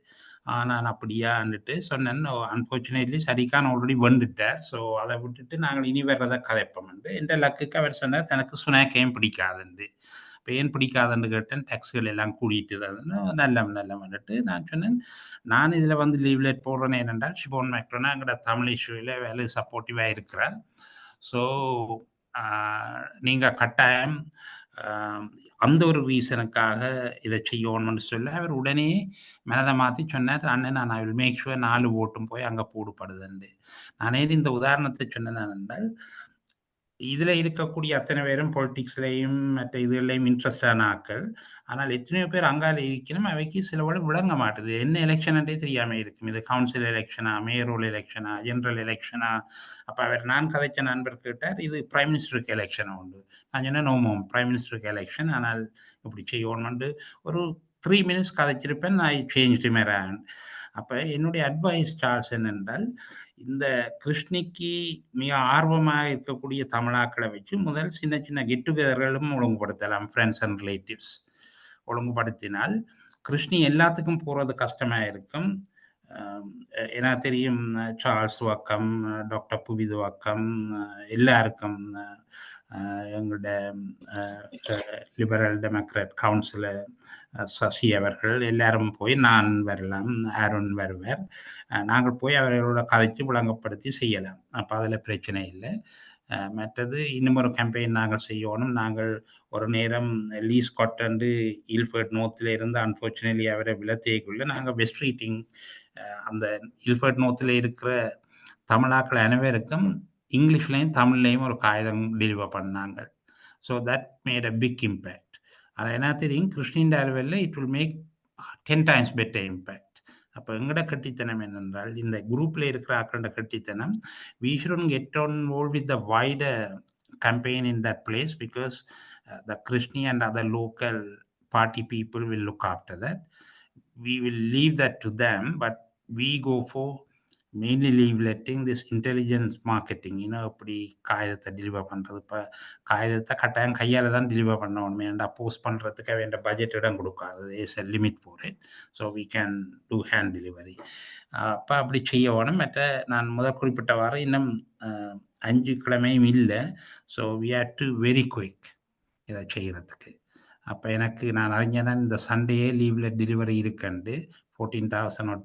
நான் அப்படியான்னுட்டு சொன்னேன். அன்பார்ச்சுனேட்லி சடிகான் ஆல்ரெடி வந்துட்டார். ஸோ அதை விட்டுட்டு நாங்கள் இனி வர்றதை கதைப்போம். என்ற லக்குக்கு அவர் சொன்னார், தனக்கு சுனாக்கையும் பிடிக்காதுண்டு. இப்போ ஏன் பிடிக்காதுன்னு கேட்டேன். டேக்ஸுகள் எல்லாம் கூட்டிட்டு நல்ல வந்துட்டு நான் சொன்னேன், நான் இதில் லீவ்லெட் போடுறேன்னு ஏனென்றால் சிபோன் மேக்டோனா எங்களோட தமிழ் இஷ்யூவில் வேலை சப்போர்ட்டிவாக இருக்கிறார். ஸோ நீங்கள் கட்டாயம் அந்த ஒரு ரீசனுக்காக இதை செய்யணும்னு சொல்ல அவர் உடனே மனதை மாற்றி சொன்னார், அண்ணன் நான் ஐ வில் மேக் ஷுவர் 4 ஓட்டும் போய் அங்கே போடுபடுதுண்டு. நானே இந்த உதாரணத்தை சொன்னேன் என்றால், இதில் இருக்கக்கூடிய அத்தனை பேரும் பொலிட்டிக்ஸ்லையும் மற்ற இதுலையும் இன்ட்ரெஸ்டான ஆக்கள். ஆனால் எத்தனையோ பேர் அங்கால இருக்கணும், அவைக்கு சில விளங்க மாட்டுது. என்ன எலெக்ஷன்ன்றே தெரியாமல் இருக்கும். இது கவுன்சில் எலெக்ஷனா, மேயரோல் எலெக்ஷனா, ஜெனரல் எலெக்ஷனா. அப்போ நான் கதைச்ச நண்பர் கேட்டார், இது பிரைம் மினிஸ்டருக்கு எலெக்ஷனா உண்டு. நான் சொன்னேன், நோமோம் பிரைம் மினிஸ்டருக்கு எலெக்ஷன், ஆனால் இப்படி செய்யணும்னு ஒரு 3 minutes கதைச்சிருப்பேன். நான் சேஞ்ச் மேரான். அப்போ என்னுடைய அட்வைஸ் சார்ஸ் என்னென்றால், இந்த கிருஷ்ணிக்கு மிக ஆர்வமாக இருக்கக்கூடிய தமிழாக்களை வச்சு முதல் சின்ன சின்ன கெட் டுகெதர்களும் ஒழுங்குபடுத்தலாம். ஃப்ரெண்ட்ஸ் அண்ட் ரிலேட்டிவ்ஸ் ஒழுங்குபடுத்தினால் கிருஷ்ணி எல்லாத்துக்கும் போகிறது கஷ்டமாக இருக்கும். எனக்கு தெரியும், சார்ல்ஸ் வக்கம், டாக்டர் புவிது வக்கம், எல்லாருக்கும் எங்களோட லிபரல் டெமோக்ராட் கவுன்சிலர் சசி அவர்கள் எல்லாரும் போய், நான் வரலாம், அருண் வருவார், நாங்கள் போய் அவர்களோட கதைச்சு விளங்கப்படுத்தி செய்யலாம். அப்போ அதில் பிரச்சனை இல்லை. மற்றது இன்னும் ஒரு கேம்பெயின் நாங்கள் செய்யணும். நாங்கள் ஒரு நேரம் லீஸ் கொட்டண்டு இல்ஃபர்ட் நோத்தில் இருந்து அன்ஃபார்ச்சுனேட்லி அவரை விலத்தேக்குள்ள நாங்கள் வெஸ்ட் ரீட்டிங் அந்த இல்ஃபர்ட் நோத்தில் இருக்கிற தமிழாக்கள் அனைவருக்கும் இங்கிலீஷ்லையும் தமிழ்லையும் ஒரு காகிதம் டெலிவர் பண்ணாங்க. So that made a big impact. அது என்ன தெரியும், கிருஷ்ணின் அளவில் it will make 10 times better impact. அப்போ எங்கட கட்டித்தனம் என்னென்றால், இந்த குரூப்பில் இருக்கிற ஆக்களோட கட்டித்தனம், we shouldn't get involved with the wider campaign in that place because the Krishni and other local party people will look after that. We will leave that to them, but we go for mainly leafletting, this intelligence marketing. இப்படி காகிதத்தை deliver பண்ணுறது. இப்போ காகிதத்தை கட்டாயம் கையால் தான் deliver பண்ணணும். ஏன்டா போஸ்ட் பண்ணுறதுக்கு வேண்ட பட்ஜெட் இடம் கொடுக்காது. Is a limit for it. So we can do hand delivery. அப்போ அப்படி செய்யணும். மற்ற நான் முதல் குறிப்பிட்டவாறு இன்னும் 5 கிழமையும் இல்லை. So we are to very quick இதை செய்கிறதுக்கு. அப்போ எனக்கு நான் அறிஞன் இந்த சண்டே லீவ்லெட் டெலிவரி இருக்குண்டு 14,000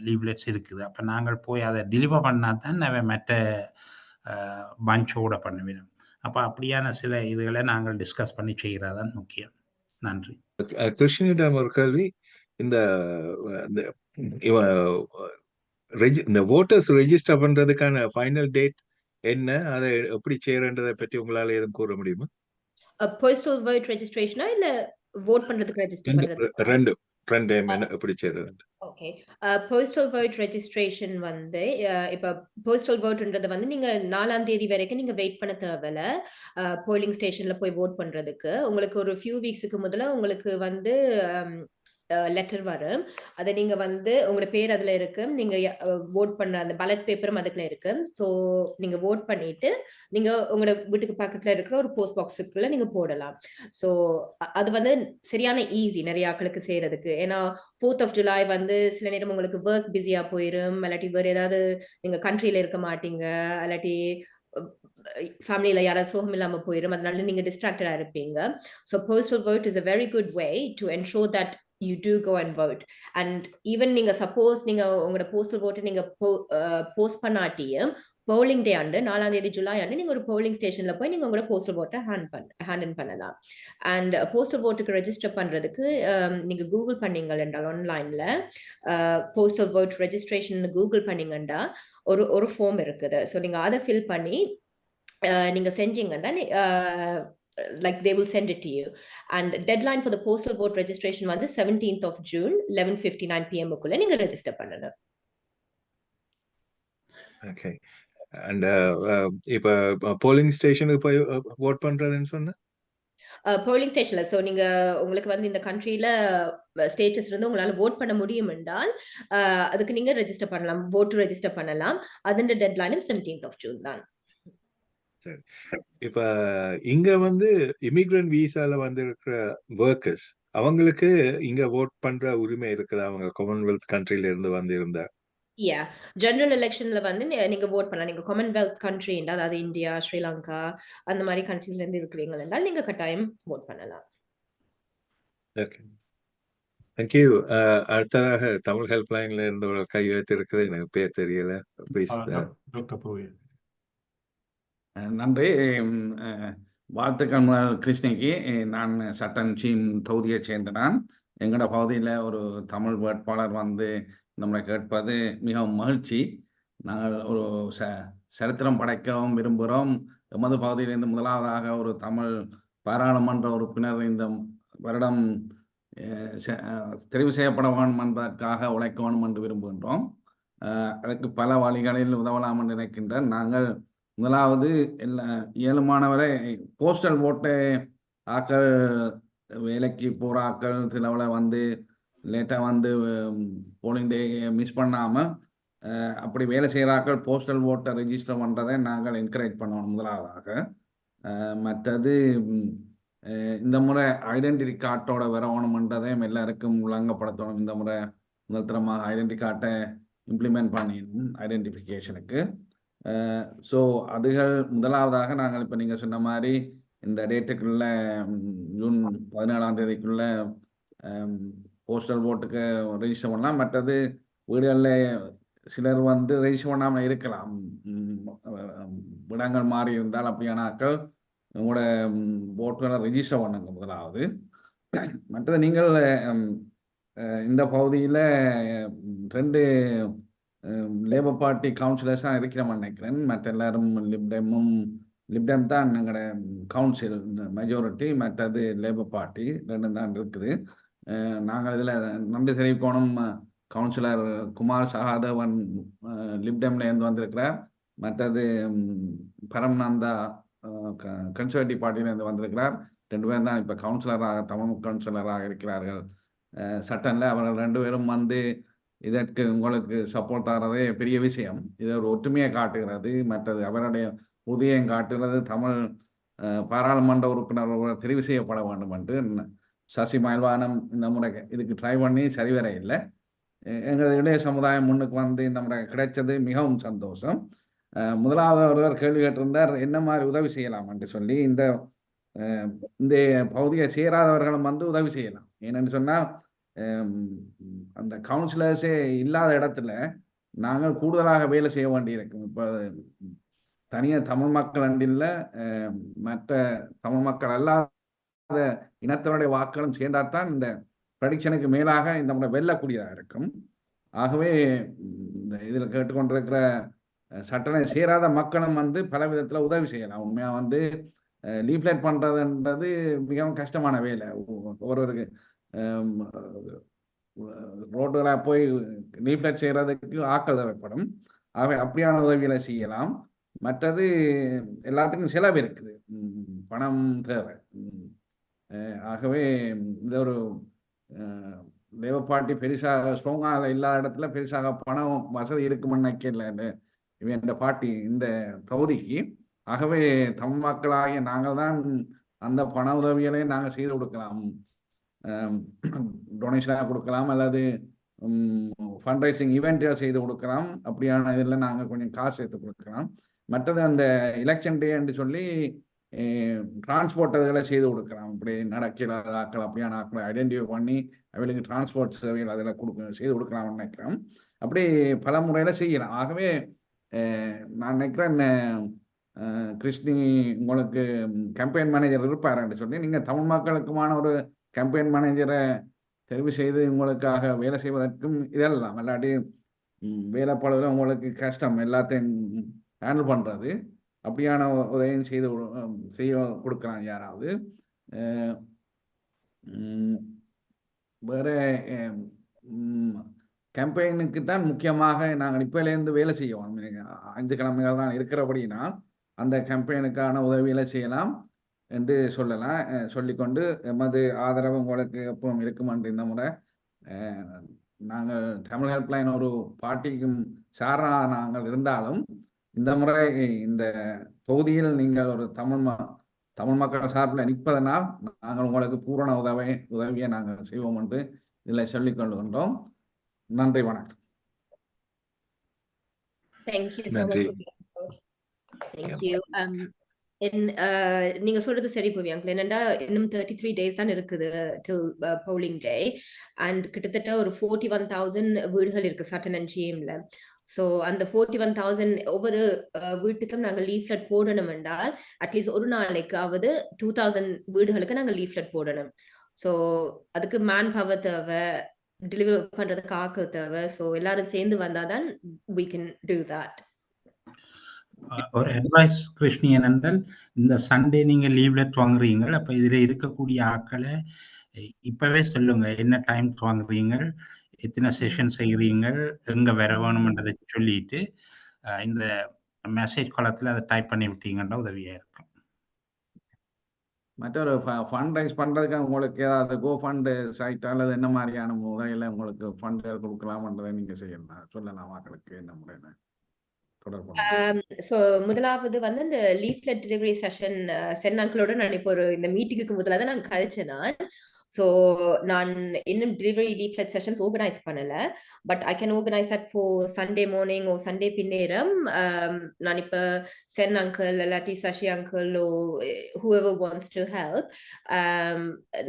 லீவ்லெட்ஸ் இருக்குது. அப்போ நாங்கள் போய் அதை டெலிவர் பண்ணால் தான் அவன் மற்ற பஞ்சோட பண்ணுவேன். அப்போ அப்படியான சில இதுகளை நாங்கள் டிஸ்கஸ் பண்ணி செய்கிறதான் முக்கியம். நன்றி. கிருஷ்ணனிடம் ஒரு கேள்வி. இந்த இந்த வோட்டர்ஸ் ரெஜிஸ்டர் பண்றதுக்கான ஃபைனல் டேட் என்ன, அதை எப்படி செய்யறன்றதை பற்றி உங்களால எதுவும் கூற முடியுமா? போஸ்டல் vote ரெஜிஸ்ட்ரேஷனா இல்ல vote பண்றதுக்கு ரெஜிஸ்டர் பண்றதுக்கு? ரெண்டு என்ன எப்படி செய்யறது? ஓகே. போஸ்டல் vote ரெஜிஸ்ட்ரேஷன் வந்து இப்ப போஸ்டல் voteன்றது வந்து நீங்க 4ஆம் தேதி வரைக்கும் நீங்க வெயிட் பண்ண தேவையில்ல. போலிங் ஸ்டேஷன்ல போய் vote பண்றதுக்கு உங்களுக்கு ஒரு few வீக்ஸ்க்கு முதல்ல உங்களுக்கு வந்து லெட்டர் வரும். அதை நீங்க வந்து உங்களோட பேர் அதுல இருக்கு, நீங்க vote பண்ண அந்த பேலட் பேப்பரும் அதுக்குள்ள இருக்கு. ஸோ நீங்க vote பண்ணிட்டு நீங்க உங்களோட வீட்டுக்கு பக்கத்துல இருக்கிற ஒரு போஸ்ட் பாக்ஸுக்குள்ள நீங்க போடலாம். ஸோ அது வந்து சரியான ஈஸி நிறைய ஆட்களுக்கு செய்யறதுக்கு. ஏன்னா 4th of July வந்து சில நேரம் உங்களுக்கு ஒர்க் பிஸியா போயிடும், இல்லாட்டி வேற ஏதாவது நீங்க கண்ட்ரியில இருக்க மாட்டீங்க, இல்லாட்டி ஃபேமிலியில யாராவது சோகம் இல்லாம போயிடும், அதனால நீங்க டிஸ்ட்ராக்டடா இருப்பீங்க. So postal vote is a very good way to ensure that you do go and vote. And even நீங்க சப்போஸ் நீங்க உங்களோட போஸ்டல் vote நீங்க போஸ்ட் பண்ணாட்டியும் போலிங் டே ஆண்டு 4ஆம் தேதி ஜூலை ஆண்டு நீங்க ஒரு போலிங் ஸ்டேஷன்ல போய் நீங்க உங்களோட போஸ்டல் vote ஹேண்ட் இன் பண்ணலாம். அண்ட் போஸ்டல் voteக்கு ரெஜிஸ்டர் பண்றதுக்கு நீங்க கூகுள் பண்ணீங்க என்றால் ஆன்லைன்ல போஸ்டல் vote ரெஜிஸ்ட்ரேஷன் கூகுள் பண்ணீங்கன்னா ஒரு ஃபார்ம் இருக்குது. ஸோ நீங்க அதை ஃபில் பண்ணி நீங்க செஞ்சீங்கன்னா like they will send it to you. And deadline for the postal vote registration வந்து 17th of June 11:59 PM குள்ள நீங்க ரெஜிஸ்டர் பண்ணணும். ஓகே. அண்ட் இப்ப போலிங் ஸ்டேஷனுக்கு போய் vote பண்றதுன்னு சொன்னா போலிங் ஸ்டேஷன்ல ஸோ நீங்க உங்களுக்கு வந்து இந்த கண்ட்ரியில ஸ்டேட்டஸ் இருந்து உங்களால vote பண்ண முடியும் என்றால் அதுக்கு நீங்க ரெஜிஸ்டர் பண்ணலாம், vote ரெஜிஸ்டர் பண்ணலாம். அதோட டெட்லைனும் 17th of June தான். சரி. இப்ப இங்க வந்து இமிகிரண்ட் வீசால வந்து இருக்கிற ஒர்க்கர்ஸ் அவங்களுக்கு இங்க vote பண்ற உரிமை இருக்குதா? அவங்க காமன்வெல்த் கண்ட்ரில இருந்து வந்து இருந்தா ஜெனரல் எலெக்ஷன்ல வந்து நீங்க vote பண்ணலாம். நீங்க காமன்வெல்த் கண்ட்ரி என்றால் அதாவது இந்தியா, ஸ்ரீலங்கா அந்த மாதிரி கண்ட்ரில இருந்து இருக்கிறீங்க என்றால் நீங்க கட்டாயம் vote பண்ணலாம். Okay, thank you. அடுத்ததாக தமிழ் ஹெல்ப்லைன்ல இருந்து ஒரு கையெழுத்து இருக்குது, எனக்கு பேர் தெரியல. ப்ளீஸ். டாக்டர் புரோஹித். நன்றி. வாழ்த்துக்கள் கிருஷ்ணிக்கு. நான் சட்டன் சீம் தொகுதியைச் சேர்ந்த நான். எங்களோட பகுதியில் ஒரு தமிழ் வேட்பாளர் வந்து நம்மளை கேட்பது மிகவும் மகிழ்ச்சி. நாங்கள் ஒரு சரித்திரம் படைக்கவும் விரும்புகிறோம். எமது பகுதியிலிருந்து முதலாவதாக ஒரு தமிழ் பாராளுமன்ற உறுப்பினர் இந்த வருடம் தெரிவு செய்யப்பட வேண்டும் என்பதற்காக உழைக்க வேண்டும் என்று விரும்புகின்றோம். அதற்கு பல வழிகளில் உதவலாம் என்று நினைக்கின்றேன். நாங்கள் முதலாவது இயலுமானவரை போஸ்டல் ஓட்டை ஆக்கள் வேலைக்கு போகிற ஆக்கள் சிலவில் வந்து லேட்டாக வந்து போலிங் டே மிஸ் பண்ணாமல் அப்படி வேலை செய்கிற ஆக்கள் போஸ்டல் ஓட்டை ரெஜிஸ்டர் பண்ணுறதை நாங்கள் என்கரேஜ் பண்ணணும் முதலாவதாக. மற்றது இந்த முறை ஐடென்டிட்டி கார்டோட வரணுமன்றதையும் எல்லாருக்கும் விளங்கப்படுத்தணும். இந்த முறை முதல் தரமாக ஐடென்டிட்டி கார்டை இம்ப்ளிமெண்ட் பண்ணிடணும் ஐடென்டிஃபிகேஷனுக்கு. ஸோ அதுகள் முதலாவதாக நாங்கள் இப்போ நீங்கள் சொன்ன மாதிரி இந்த டேட்டுக்குள்ள ஜூன் 17ஆம் தேதிக்குள்ள போஸ்டல் ஓட்டுக்கு ரெஜிஸ்டர் பண்ணலாம். மற்றது வீடுகளில் சிலர் வந்து ரெஜிஸ்டர் பண்ணாமல் இருக்கலாம், இடங்கள் மாறி இருந்தால் அப்படியானாக்கள் உங்களோட ஓட்டுகளை ரெஜிஸ்டர் பண்ணுங்க முதலாவது. மற்றது நீங்கள் இந்த பகுதியில் 2 லேபர் பார்ட்டி கவுன்சிலர்ஸாக இருக்கிறோம்னு நினைக்கிறேன். மற்ற எல்லாரும் லிப்டம் தான் எங்களோட கவுன்சில் மெஜாரிட்டி, மற்றது லேபர் பார்ட்டி 2 தான் இருக்குது. நாங்கள் இதில் நன்றி தெரிவிக்கணும். கவுன்சிலர் குமார் சகாதேவன் லிப்டம்ல இருந்து வந்திருக்கிறார். மற்றது பரம்நந்தா கன்சர்வேட்டிவ் பார்ட்டியிலேருந்து வந்திருக்கிறார். 2 பேரும் தான் இப்போ கவுன்சிலராக தமிழ் கவுன்சிலராக இருக்கிறார்கள் சட்டனில். அவர்கள் 2 பேரும் வந்து இதற்கு உங்களுக்கு சப்போர்ட் ஆகிறதே பெரிய விஷயம். இது ஒரு ஒற்றுமையை காட்டுகிறது. மற்றது அவருடைய உறுதியையும் காட்டுகிறது. தமிழ் பாராளுமன்ற உறுப்பினர் தெரிவு செய்யப்பட வேண்டும் என்று சசி மயில்வானம் இந்த முறை இதுக்கு ட்ரை பண்ணி சரிவர இல்லை. எங்கள் இளைய சமுதாயம் முன்னுக்கு வந்து இந்த முறை கிடைச்சது மிகவும் சந்தோஷம். முதலாவது ஒருவர் கேள்வி கேட்டிருந்தார் என்ன மாதிரி உதவி செய்யலாம் என்று சொல்லி. இந்த இந்த பகுதியை சேராதவர்களும் வந்து உதவி செய்யலாம். ஏன்னு சொன்னால் அந்த கவுன்சிலர்ஸே இல்லாத இடத்துல நாங்கள் கூடுதலாக வேலை செய்ய வேண்டியிருக்கும். இப்போ தனியாக தமிழ் மக்கள் அண்டில் மற்ற தமிழ் மக்கள் அல்லாத இனத்தவருடைய வாக்குகளும் சேர்ந்தால்தான் இந்த ப்ரெடிக்ஷனுக்கு மேலாக இந்த முறை வெல்லக்கூடியதாக இருக்கும். ஆகவே இந்த இதில் கேட்டுக்கொண்டிருக்கிற சட்டனை சேராத மக்களும் வந்து பல விதத்தில் உதவி செய்யலாம். உண்மையாக வந்து லீஃப்லெட் பண்ணுறதுன்றது மிகவும் கஷ்டமான வேலை. ஒருவருக்கு ரோடுகளாக போய் லீஃப்லெட் செய்கிறதுக்கு ஆட்கள் தேவைப்படும். ஆகவே அப்படியான உதவிகளை செய்யலாம். மற்றது எல்லாத்துக்கும் செலவு இருக்குது, பணம் தேவை. ஆகவே இந்த ஒரு லேபர் பார்ட்டி பெருசாக ஸ்ட்ராங்காக இல்லாத இடத்துல பெருசாக பணம் வசதி இருக்குமென்னு நினைக்கல இந்த பார்ட்டி இந்த தொகுதிக்கு. ஆகவே தமிழ் மக்களாகிய நாங்கள் தான் அந்த பண உதவிகளை நாங்கள் செய்து கொடுக்கலாம். டொனேஷனாக கொடுக்கலாம் அல்லது ஃபண்ட் ரைசிங் ஈவெண்ட்டாக செய்து கொடுக்கலாம். அப்படியான இதில் நாங்கள் கொஞ்சம் காசு சேர்த்து கொடுக்கலாம். மற்றது அந்த எலெக்ஷன் டே என்று சொல்லி டிரான்ஸ்போர்ட் அதுகளை செய்து கொடுக்கலாம். இப்படி நடக்கிறாத ஆக்கள் அப்படியான ஆக்களை ஐடென்டிஃபை பண்ணி அவங்களுக்கு டிரான்ஸ்போர்ட் சேவைகள் அதில் செய்து கொடுக்கலாம்னு நினைக்கிறேன். அப்படி பல முறையில் செய்யலாம். ஆகவே நான் நினைக்கிறேன் கிருஷ்ணி உங்களுக்கு கேம்பெயின் மேனேஜர் இருப்பாருன்னு சொல்லி நீங்கள் தமிழ் மக்களுக்குமான ஒரு கேம்பெயின் மேனேஜரை தெரிவு செய்து உங்களுக்காக வேலை செய்வதற்கும் இதெல்லாம் இல்லாட்டி வேலைப்பாடுகள் உங்களுக்கு கஷ்டம் எல்லாத்தையும் ஹேண்டில் பண்ணுறது. அப்படியான உதவியும் செய்ய கொடுக்கலாம் யாராவது. வேற கேம்பெயினுக்கு தான் முக்கியமாக நாங்கள் இப்போலேருந்து வேலை செய்வோம். 5 கிழமைகள் தான் இருக்கிறபடினா அந்த கேம்பெயினுக்கான உதவிகளை செய்யலாம் என்று சொல்லிக்கொண்டு எமது ஆதரவு உங்களுக்கு எப்பவும் இருக்கும் என்று இந்த முறை நாங்கள் தமிழ் ஹெல்ப்லைன் ஒரு பார்ட்டிக்கும் சாராக நாங்கள் இருந்தாலும் இந்த முறை இந்த தொகுதியில் நீங்கள் ஒரு தமிழ் மக்கள் சார்பில் நிற்பதனால் நாங்கள் உங்களுக்கு பூரண உதவியை நாங்கள் செய்வோம் என்று இதில் சொல்லிக் கொள்கின்றோம். நன்றி, வணக்கம். Thank you so much. Thank you. நீங்க சொல்றது சரி புவியாங்க. என்னன்னா இன்னும் 33 days தான் இருக்குது till polling day and கிட்டத்தட்ட ஒரு 41,000 வீடுகள் இருக்கு சட்டன் அண்ட் ஜிஎம்ல. ஸோ அந்த 41,000 ஒவ்வொரு வீட்டுக்கும் நாங்கள் லீஃப்லெட் போடணும் என்றால் அட்லீஸ்ட் ஒரு நாளைக்காவது 2,000 வீடுகளுக்கு நாங்கள் லீஃப்லெட் போடணும். ஸோ அதுக்கு மேன் பவர் தேவை, டெலிவரி பண்றதுக்கு ஆக்கள் தேவை. ஸோ எல்லாரும் சேர்ந்து வந்தாதான் we can do that. ஒரு அட்வைஸ் கிருஷ்ணி என்னென்றால், இந்த சண்டே நீங்க லீவ்லெட் வாங்குறீங்க, அப்ப இதுல இருக்கக்கூடிய ஆட்களை இப்பவே சொல்லுங்க, என்ன டைம் வாங்குறீங்க, எத்தனை செஷன் செய்கிறீங்க, எங்க வர வேணும்ன்றதை சொல்லிட்டு இந்த மெசேஜ் காலத்துல அதை டைப் பண்ணி விட்டீங்கன்னா உதவியா இருக்கும். மற்றொரு ஃபண்ட் ரைஸ் பண்றதுக்கு உங்களுக்கு ஏதாவது கோ ஃபண்ட் சைட் அல்லது என்ன மாதிரியான முறையில உங்களுக்கு ஃபண்ட் கொடுக்கலாம்ன்றதை நீங்க சொல்லலாம் மக்களுக்கு என்ன முறையில. ஸோ முதலாவது வந்து இந்த லீஃப்லெட் டெலிவரி செஷன் சென் அங்கிளோட நான் இப்போ இந்த மீட்டிங்க்கு முதலாக நான் கழிச்சேன். ஸோ நான் இன்னும் டெலிவரி லீஃப்லெட் செஷன்ஸ் ஆர்கனைஸ் பண்ணல, but I can organise that for Sunday morning or Sunday பின்னேரம். நான் இப்போ சென் அங்கிள் இல்லாட்டி Sasi uncle or whoever wants to help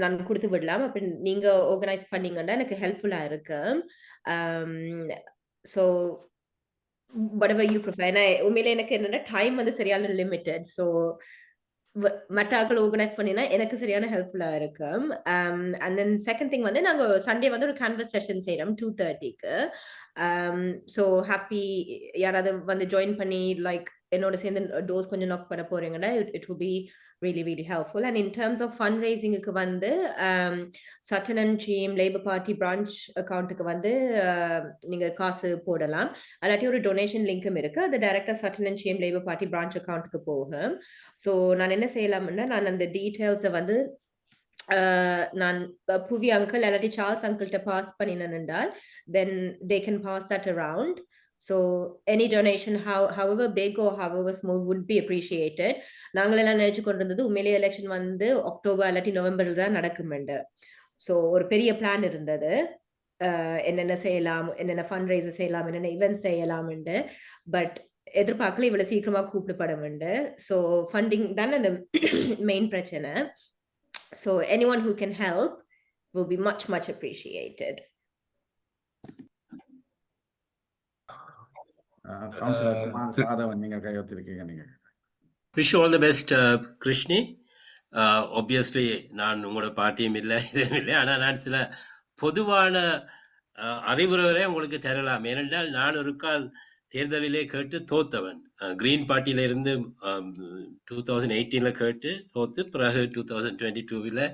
நான் கொடுத்து விடலாம். அப்படி நீங்க ஆர்கனைஸ் பண்ணீங்கன்னா எனக்கு ஹெல்ப்ஃபுல்லா இருக்கு. So whatever you prefer. உண்மையில எனக்கு என்னன்னா டைம் வந்து சரியான லிமிட்டட். ஸோ மற்ற ஆக்கள் ஆர்கனைஸ் பண்ணினா எனக்கு சரியான ஹெல்ப்ஃபுல்லா இருக்கும். அண்ட் தென் செகண்ட் திங் வந்து நாங்க சண்டே வந்து ஒரு கேன்வஸ் செஷன் செய்யறோம் 2:30க்கு. ஸோ ஹாப்பி யாராவது வந்து ஜாயின் பண்ணி லைக் என்னோட சேர்ந்து டோஸ் கொஞ்சம் நாக் பண்ண போறீங்கன்னா it will be really really helpful. And in terms of fundraising-க்கு வந்து Sutton and GM Labour Party branch அக்கௌண்ட்டுக்கு வந்து நீங்க காசு போடலாம். அல்லாட்டி ஒரு டொனேஷன் லிங்க்கும் இருக்கு, அது டைரக்டா Sutton and GM Labour Party branch அக்கௌண்ட்டுக்கு போகும். ஸோ நான் என்ன செய்யலாம்னா நான் அந்த டீட்டெயில்ஸை வந்து நான் புவி அங்கிள் இல்லாட்டி சார்ல்ஸ் அங்கிள்கிட்ட பாஸ் பண்ணினேன் என்றால் then they can pass that around. So any donation however big or however small would be appreciated. நாங்களெல்லாம் நினைச்சு கொண்டிருந்தது உண்மையிலேயே எலெக்ஷன் வந்து அக்டோபர் இல்லாட்டி நவம்பரில் தான் நடக்குமெண்டு. ஸோ ஒரு பெரிய பிளான் இருந்தது, என்னென்ன செய்யலாம், என்னென்ன ஃபண்ட் ரைஸ் செய்யலாம், என்னென்ன இவெண்ட்ஸ் செய்யலாம். பட் எதிர்பார்க்கல இவ்வளவு சீக்கிரமா கூப்பிடப்படும். ஸோ ஃபண்டிங் தானே அந்த மெயின் பிரச்சனை. So anyone who can help will be much appreciated. Councillor Kumar Sathavan நீங்க கையெழுத்திருக்கீங்க. நீங்க wish all the best Krishni. Obviously நான் உங்களோட பார்ட்டியும் இல்லை இதுவும் இல்லை, ஆனால் நான் சில பொதுவான அறிவுரை உங்களுக்கு தரலாம். ஏனென்றால் நான் ஒரு கால் தேர்தலிலே கேட்டு தோத்தவன். கிரீன் பார்ட்டியில இருந்து 2018 கேட்டு தோத்து, பிறகு 2022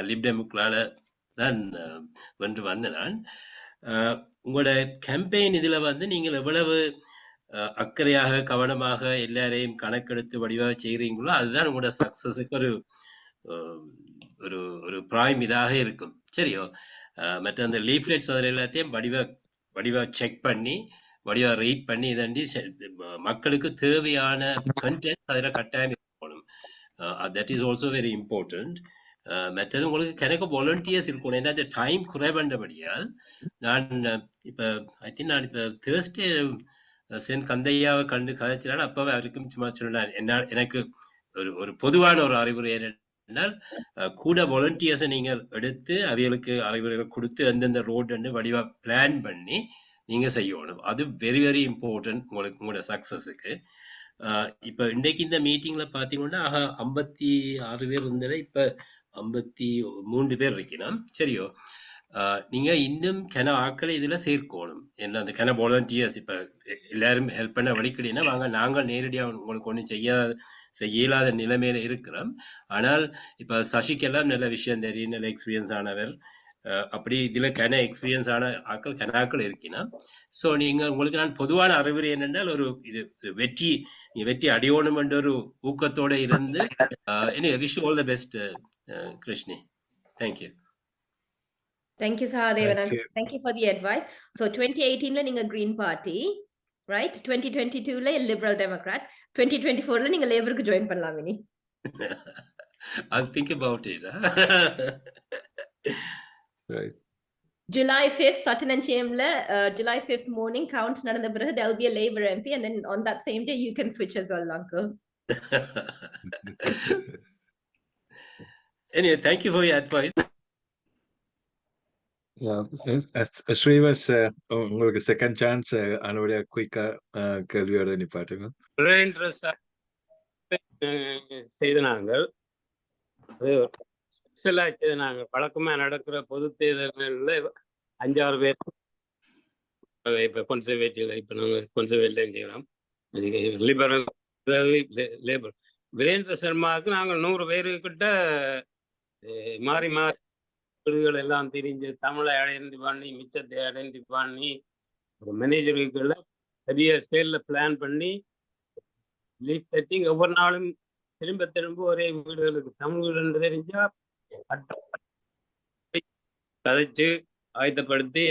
லிப்டெமுக்களால தான் வென்று வந்த நான். உங்களோட கேம்பெயின் இதுல நீங்கள் எவ்வளவு அக்கறையாக கவனமாக எல்லாரையும் கணக்கெடுத்து வடிவாக செய்கிறீங்களோ அதுதான் உங்களோட சக்சஸுக்கு ஒரு ஒரு ஒரு பிரைம் இதாக இருக்கும். சரியோ? மற்ற அந்த லீஃப்லெட்ஸ் அதில் எல்லாத்தையும் வடிவா செக் பண்ணி வடிவா ரீட் பண்ணி இதண்டி மக்களுக்கு தேவையான கண்டென்ட் அதில் கட்டாயம் இருக்கணும். That is also very important. மற்றது உங்களுக்கு கணக்கு வாலண்டியர்ஸ் இருக்கணும். ஏன்னா அந்த டைம் குறைபண்டபடியால் நான் இப்போ நான் இப்போ தேர்ஸ்டே சென் கந்தையாவை கண்டு கதைச்சினாலும் அப்பவே அவருக்கும் சும்மா சொன்னார். எனக்கு ஒரு பொதுவான ஒரு அறிவுரை என்னென்னால், கூட வாலண்டியர்ஸை நீங்கள் எடுத்து அவைகளுக்கு அறிவுரைகள் கொடுத்து எந்தெந்த ரோடு வடிவா பிளான் பண்ணி நீங்க செய்யணும். அது வெரி வெரி இம்பார்ட்டன்ட் உங்களோட சக்சஸுக்கு. இப்ப இன்றைக்கு இந்த மீட்டிங்ல பாத்தீங்கன்னா 56 பேர் இருந்தது, இப்ப 53 பேர் இருக்கணும். சரியோ? நீங்க இன்னும் கன ஆக்களை இதுல சேர்க்கணும். என்ன அந்த கன வாலண்டியர்ஸ் இப்ப எல்லாரும் ஹெல்ப் பண்ண வழிக்கிட்டீங்கன்னா வாங்க, நாங்கள் நேரடியா உங்களுக்கு ஒன்றும் செய்யலாத நிலைமையில இருக்கிறோம். ஆனால் இப்ப சசிக்கெல்லாம் நல்ல விஷயம் தெரியும், நல்ல எக்ஸ்பீரியன்ஸ் ஆனவர். அப்படி இதுல கன எக்ஸ்பீரியன்ஸ் ஆன ஆக்கள் இருக்கணும். ஸோ உங்களுக்கு நான் பொதுவான அறிவுரை என்னென்றால், ஒரு இது வெற்றி அடையணும் என்ற ஒரு ஊக்கத்தோட இருந்து wish all the best Krishni. Thank you. Thank you, Sahadevan. Thank you for the advice. So 2018 நீங்க Green Party, right? 2022 Liberal Democrat, 2024 நீங்க லேபருக்கு ஜாயின் பண்ணலாம். இனி I'll think about it. Right. July 5th, Sutton and Chamberlain, July 5th morning count நடந்த பிறகு there'll be a Labour MP, and then on that same day you can switch as well, uncle. Anyway, thank you for your advice. ஸ்ரீவஸ், உங்களுக்கு second chance. அனுடைய குயிக்கா கேள்வியோட நிப்பாட்டுங்க. செய்த நாங்கள் நாங்கள் வழக்கமா நடக்கிற பொது தேர்தல்கள்ல 5-6 பேர் இப்ப கன்சர்வேட்டிவ்ல இப்ப நாங்க கன்சர்வேட்டிவ்ல செய்யறோம். லிபரல் லேபர் வீரேந்திர சர்மாவுக்கு நாங்கள் 100 பேருக்கிட்ட மாறி வீடுகள் எல்லாம் தெரிஞ்சு தமிழை ஐடென்டி பண்ணி மிச்சத்தை ஐடென்டி பண்ணி ஒரு மேனேஜர்களை பெரிய ஸ்கேல்ல பிளான் பண்ணி லீட் செட்டிங் ஒவ்வொரு நாளும் திரும்ப ஒரே வீடுகளுக்கு தமிழ் வீடு தெரிஞ்சா கதைச்சு ஆயத்தப்படுத்தி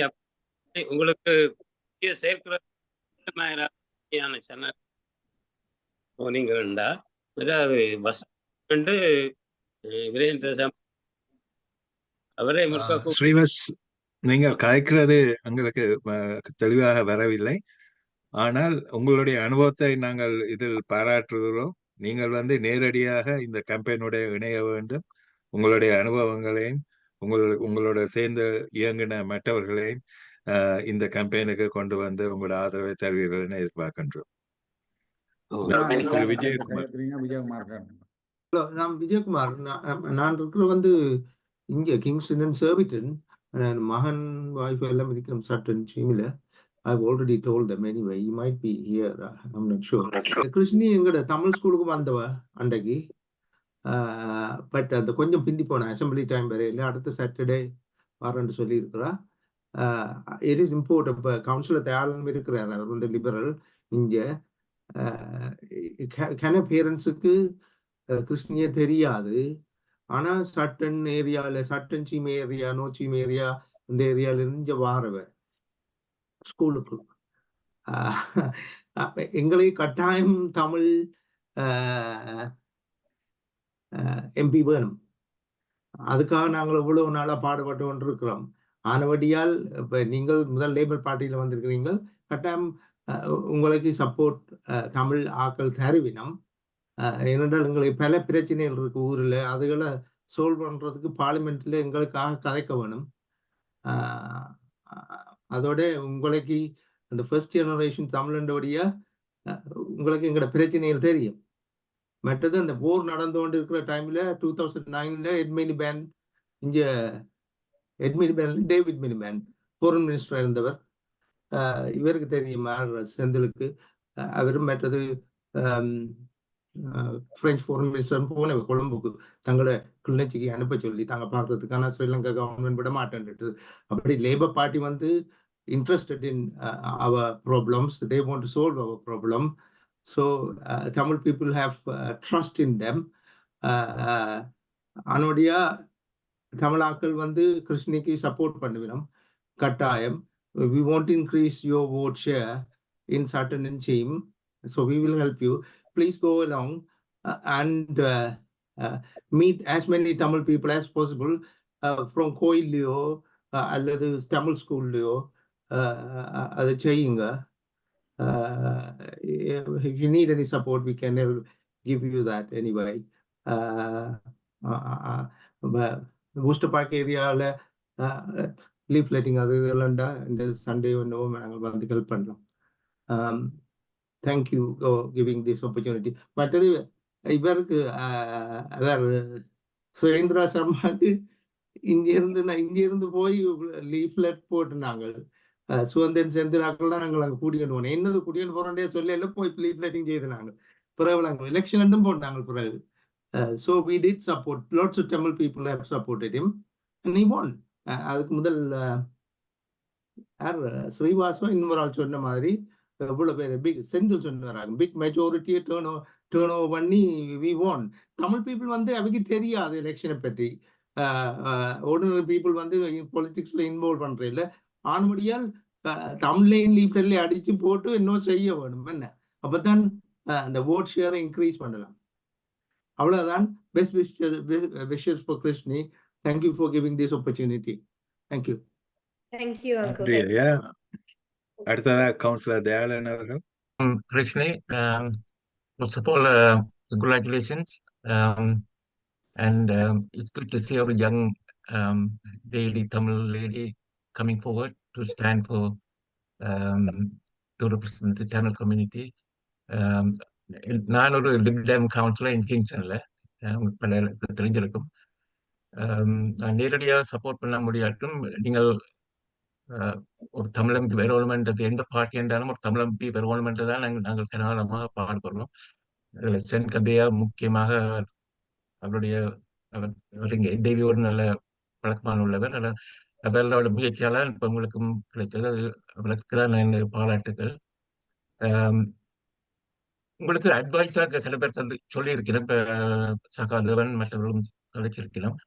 உங்களுக்கு சேர்க்கிற சேனல் போனீங்கண்டா அதாவது வசந்து வீரேந்திர அவரே ஸ்ரீவஸ், நீங்கள் கதைக்கிறது எங்களுக்கு தெளிவாக வரவில்லை. ஆனால் உங்களுடைய அனுபவத்தை நாங்கள் இதில் பாராட்டுகிறோம். நீங்கள் நேரடியாக இந்த கேம்பெயினுடைய இணைய வேண்டும். உங்களுடைய அனுபவங்களையும் உங்களோட சேர்ந்து இயங்கின மற்றவர்களையும் இந்த கேம்பெயினுக்கு கொண்டு வந்து உங்களோட ஆதரவை தருவீர்கள் என எதிர்பார்க்கின்றோம். விஜயகுமார். நான் விஜயகுமார். நான் இருக்கிற இங்க கிங்ஸ்டன் சர்விட்டன். மகன் வாய்ஃப் எல்லாம் இருக்கிறோம் சட்டன் சீமில. I've already told them anyway. You might be here. I'm not sure. Krishni எங்கட தமிழ் ஸ்கூலுக்கு வந்தவ அன்றைக்கு. பட் அந்த கொஞ்சம் பிந்தி போன அசம்பிளி டைம் வரையில அடுத்த சாட்டர்டே வரேன்னு சொல்லி இருக்கிறா. It is important. இப்போ கவுன்சிலர் தயாளன் இருக்கிறார், அவர் லிபரல். இங்க கன பேரண்ட்ஸுக்கு கிருஷ்ணியே தெரியாது. ஆனா சட்டன் ஏரியால, சட்டன் சீம் ஏரியா, நோச்சீம் ஏரியா, இந்த ஏரியால இருந்து வாரவ ஸ்கூலுக்கு எங்களை கட்டாயம் தமிழ் எம்பி வேணும். அதுக்காக நாங்கள் இவ்வளவு நாளா பாடுபட்டு கொண்டிருக்கிறோம். ஆனவடியால் இப்ப நீங்கள் முதல் லேபர் பார்ட்டியில வந்திருக்கிறீங்க, கட்டாயம் உங்களுக்கு சப்போர்ட் தமிழ் ஆக்கள் தருவினம். ஏனென்றால் எங்களுக்கு பல பிரச்சனைகள் இருக்கு ஊரில், அதுகளை சால்வ் பண்ணுறதுக்கு பார்லிமெண்ட்ல எங்களுக்காக கதைக்க வேணும். அதோட உங்களுக்கு அந்த ஃபர்ஸ்ட் ஜெனரேஷன் தமிழண்டோடைய உங்களுக்கு எங்களோட பிரச்சனைகள் தெரியும். மற்றது அந்த போர் நடந்து கொண்டு இருக்கிற டைம்ல 2009 எட்மினி பேன் இங்கே டேவிட் மினிமேன் ஃபாரின் மினிஸ்டர் இருந்தவர். இவருக்கு தெரியும் செந்திலுக்கு. அவரும் மற்றது பிரெஞ்சு ஃபாரின் மினிஸ்டர் போனவர் கொழும்புக்கு தங்களை கிளிநொச்சிக்கு அனுப்ப சொல்லி தாங்க பார்க்கறதுக்கான ஸ்ரீலங்கா கவர்மெண்ட் விட மாட்டேன்ட்டு. அப்படி லேபர் பார்ட்டி வந்து interested in our problems. They want to solve our problem. So Tamil people have trust in them. Anodia Tamilakal வந்து கிருஷ்ணிக்கு சப்போர்ட் பண்ணுவினோம் கட்டாயம். We want to increase your vote share in Saturn and Chim, so we will help you. Please go along and meet as many Tamil people as possible from கோயில்லையோ அல்லது தமிழ் ஸ்கூல்லையோ அதை செய்யுங்க. If you need any support, we can give you that anyway. Booster park ஏரியாவில் லீஃப்லெட்டிங் அது இதெல்லாம் இந்த Sunday ஒன்றோ நாங்கள் வந்து ஹெல்ப் பண்ணலாம். Thank you giving this opportunity. மற்றது இவருக்கு சுரேந்திரா சர்மாக்கு இங்கிருந்து போய் லீஃப்லெட் போட்டு நாங்கள் சுதந்திரன் செந்திலாக்கள் தான் நாங்கள் அங்கே கூட்டிகிட்டு போனோம். என்னது கூட்டிகிட்டு போகிறோண்டே சொல்லல போய் லீஃப்லெட்டிங் செய்து நாங்கள் பிறகு நாங்கள் எலெக்ஷன் ரெண்டும் போட்டாங்க பிறகு. So we did support, lots of Tamil people have supported him and he won. அதுக்கு முதல் ஸ்ரீவாசம் இன்னொரு ஆள் சொன்ன மாதிரி எவ்வளோ பேர் பிக் செந்தில் சொன்னாங்க பிக் மெஜாரிட்டியை டேர்ன் ஓவர் பண்ணி we won. தமிழ் பீப்புள் வந்து அவைக்கு தெரியாது எலெக்ஷனை பற்றி. ஆர்டினரி பீப்புள் வந்து பொலிட்டிக்ஸில் இன்வால்வ் பண்ணுறதில்ல. ஆனபடியால் தமிழ்லையும் லீஃப்ல அடித்து போட்டு இன்னும் செய்ய வேணும் என்ன, அப்போ தான் அந்த ஓட் ஷேரை இன்க்ரீஸ் பண்ணலாம். அவ்வளோதான். Best wishes for Krishni. Thank you for giving this opportunity. Thank you. Thank you, Uncle. அடுத்ததா கவுன்சிலர் தயாளன் அவர்கள். Krishni, first of all, congratulations. And it's good to see our young lady, Tamil lady, coming forward to stand for to represent the Tamil community. நான் ஒரு லிப்டம் councillor இன் கிங்ஸ்டன்ல பல தெரிஞ்சிருக்கும். நான் நேரடியாக support பண்ண முடியாட்டும் நீங்கள் ஒரு தமிழ் எம்பி வரணுமென்றது எந்த பார்ட்டி என்றாலும் ஒரு தமிழ் எம்பி வரணுமென்றது தான் நாங்கள் கனகாலமாக பாடுபடுறோம். அதில் சென் கந்தையா முக்கியமாக அவருடைய தேவியோடு நல்ல பழக்கமான உள்ளவர். அவர்களோட முயற்சியால் இப்போ உங்களுக்கும் கிடைத்தது. அது அவருக்கு தான் நான் பாராட்டுகள். உங்களுக்கு அட்வைஸாக சில பேர் சொல்லியிருக்கிறேன். இப்போ சகாதேவன் மற்றவர்களும் அழைச்சிருக்கிறோம்.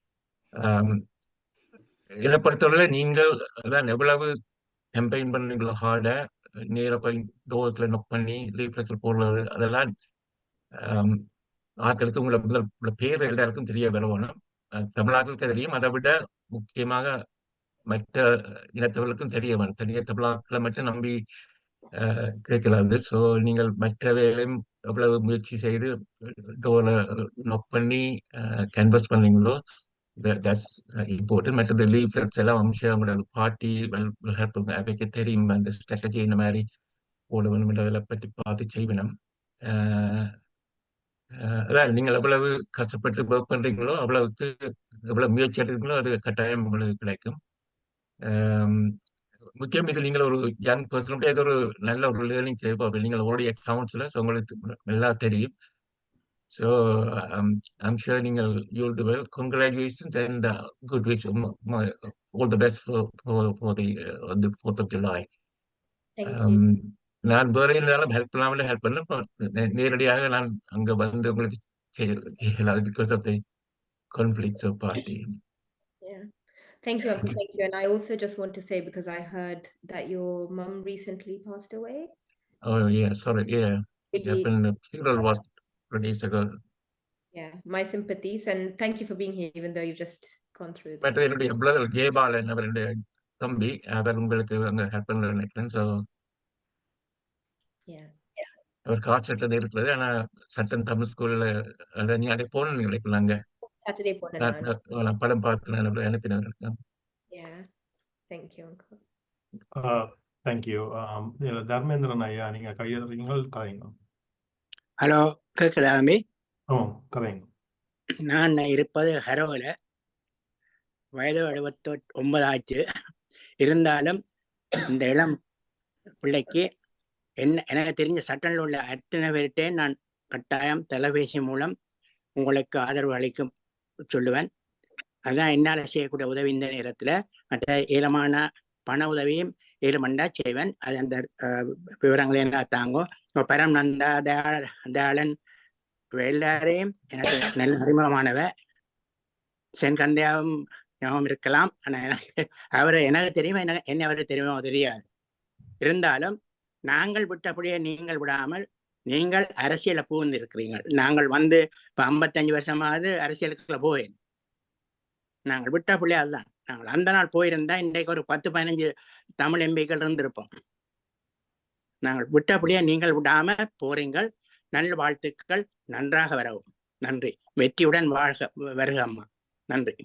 என்னை பொறுத்தவரை நீங்கள் அதான் எவ்வளவு கம்பெயின் பண்ணுறீங்களோ ஹார்டை நேராக போய் டோர்ஸில் நொக் பண்ணி லீஃப்லெட்ஸில் போடுறது அதெல்லாம் ஆட்களுக்கு உங்களை பேர் எல்லாருக்கும் தெரிய வரணும். தமிழாக்களுக்கு தெரியும், அதை விட முக்கியமாக மற்ற இனத்தவர்களுக்கும் தெரிய வேணும். தனிய தமிழாக்களை மட்டும் நம்பி கேட்கலாது. ஸோ நீங்கள் மற்ற வேலையும் எவ்வளவு முயற்சி செய்து டோரை நொக் பண்ணி கேன்வஸ் பண்ணீங்களோ that's important. மற்றது லீஃப்லெட்ஸ் எல்லாம் அவங்களோட பார்ட்டி ஹெல்ப் அவைக்கு தெரியும் அந்த ஸ்ட்ராட்டஜி இந்த மாதிரி போட வேணும் என்றதை பற்றி பார்த்து செய்யணும். அதான் நீங்கள் எவ்வளவு கஷ்டப்பட்டு ஒர்க் பண்ணுறீங்களோ அவ்வளவுக்கு எவ்வளவு முயற்சி எடுக்கிறீங்களோ அது கட்டாயம் உங்களுக்கு கிடைக்கும். முக்கியம் இது நீங்கள் ஒரு யங் பர்சன் இது ஒரு நல்ல ஒரு லேர்னிங் தேவைப்படும். நீங்கள் உங்களுடைய கவுன்சிலர் ஸோ உங்களுக்கு நல்லா தெரியும். So I'm sure you'll do well. Congratulations and good wish. All the best for the 4th of July. Thank you. நான் வேற இருந்தாலும் ஹெல்ப் பண்ணாமலே ஹெல்ப் பண்ணேன். நேரடியாக நான் அங்கே வந்து உங்களுக்கு செய்யலாது because of the conflicts of party. Yeah. Thank you, Uncle. Thank you. And I also just want to say, because I heard that your mum recently passed away. Oh yeah, sorry. Yeah, it happened. The funeral was 2 days ago. Yeah, my sympathies and thank you for being here, even though you've just gone through this. But என்னுடைய brother Jayabalan அவருடைய தம்பி அவர் உங்களுக்கு அங்கே help பண்ண நினைக்கிறேன். So Yeah. ஒரு காட்சட்டம் இருக்கிறது. ஆனா சட்டன் தமிழ் ஸ்கூல்ல நீ அன்னைக்கு போன நினைக்கலாம் அங்க. Saturday போனேன் நான். நான் படம் பார்த்து நான் அனுப்பினேன். Yeah. Thank you, uncle. Thank you. Dharmendran ஐயா, நீங்க கையெழுறீங்க கதைங்க. ஹலோ, கேட்குதா தம்பி? கதைங்க. நான் இருப்பது ஹரோவில். வயது 79 ஆச்சு. இருந்தாலும் இந்த இளம் பிள்ளைக்கு எனக்கு தெரிஞ்ச சட்டத்தில் உள்ள அத்தனை பேர்கிட்டே நான் கட்டாயம் தொலைபேசி மூலம் உங்களுக்கு ஆதரவு அளிக்கும் சொல்லுவேன். அதுதான் என்னால் செய்யக்கூடிய உதவி. இந்த நேரத்தில் மற்ற ஏலமான பண உதவியும் ஏழுமண்டா செய்வேன். அது அந்த விவரங்களை என்ன தாங்கோ. இப்போ பரம் நந்தா தயாளன் எல்லாரையும் எனக்கு நல்ல அறிமுகமானவ. சென்கந்தையாவும் ஞாபகம் இருக்கலாம். ஆனால் எனக்கு தெரியுமா, என்ன அவருக்கு தெரியுமோ தெரியாது. இருந்தாலும் நாங்கள் விட்டபடியே நீங்கள் விடாமல் நீங்கள் அரசியலை புகுந்து இருக்கிறீர்கள். நாங்கள் வந்து இப்போ 55 வருஷமாவது அரசியலுக்குள்ள போவேன். நாங்கள் விட்ட பிள்ளையா அதுதான். நாங்கள் அந்த நாள் போயிருந்தா இன்றைக்கு ஒரு 10-15 தமிழ் எம்பிக்கள் இருந்திருப்போம். நாங்கள் விட்டபடியே நீங்கள் விடாம போறீங்கள். நல்ல வாழ்த்துக்கள். நன்றாக வரவும். நன்றி. வெற்றியுடன் வாழ்க வருக அம்மா. நன்றி.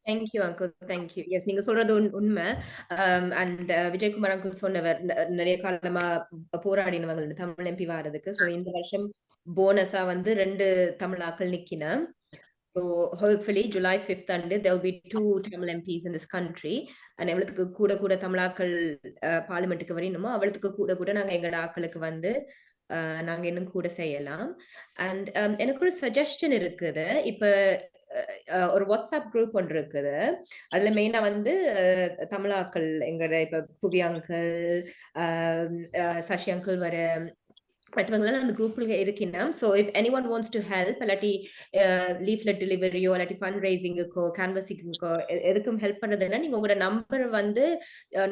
Thank you, uncle. Thank you. Yes, நீங்க சொல்றது உண்மை. And விஜயகுமார் அங்கிள் சொன்னவர் நிறைய காலமா போராடினவங்க தமிழ் எம்பி வாரதுக்கு. ஸோ இந்த வருஷம் போனஸா வந்து 2 தமிழாக்கள் நிக்கின. So hopefully July 5th and there will be 2 Tamil MPs in this country. And எவ்வளவுக்கு கூட தமிழாக்கள் பார்லிமெண்ட்டுக்கு வரணுமோ அவ்வளவுக்கு கூட நாங்க எங்களோட ஆக்களுக்கு வந்து நாங்க இன்னும் கூட செய்யலாம். அண்ட் எனக்கு ஒரு சஜஷன் இருக்குது. இப்ப ஒரு வாட்ஸ்அப் குரூப் ஒன்று இருக்குது. அதுல மெயினா வந்து தமிழாக்கள் எங்களோட இப்ப புவி அங்கிள், சசி அங்கிள் வர மற்றவங்களாம் அந்த குரூப்ல இருக்கணும். So if any one wants to help, இல்லாட்டி லீஃப்லெட் டெலிவரியோ இல்லாட்டி ஃபண்ட் ரைசிங்குக்கோ கேன்வசிங்கோ எதுக்கும் ஹெல்ப் பண்றதுன்னா நீங்க உங்களோட நம்பர் வந்து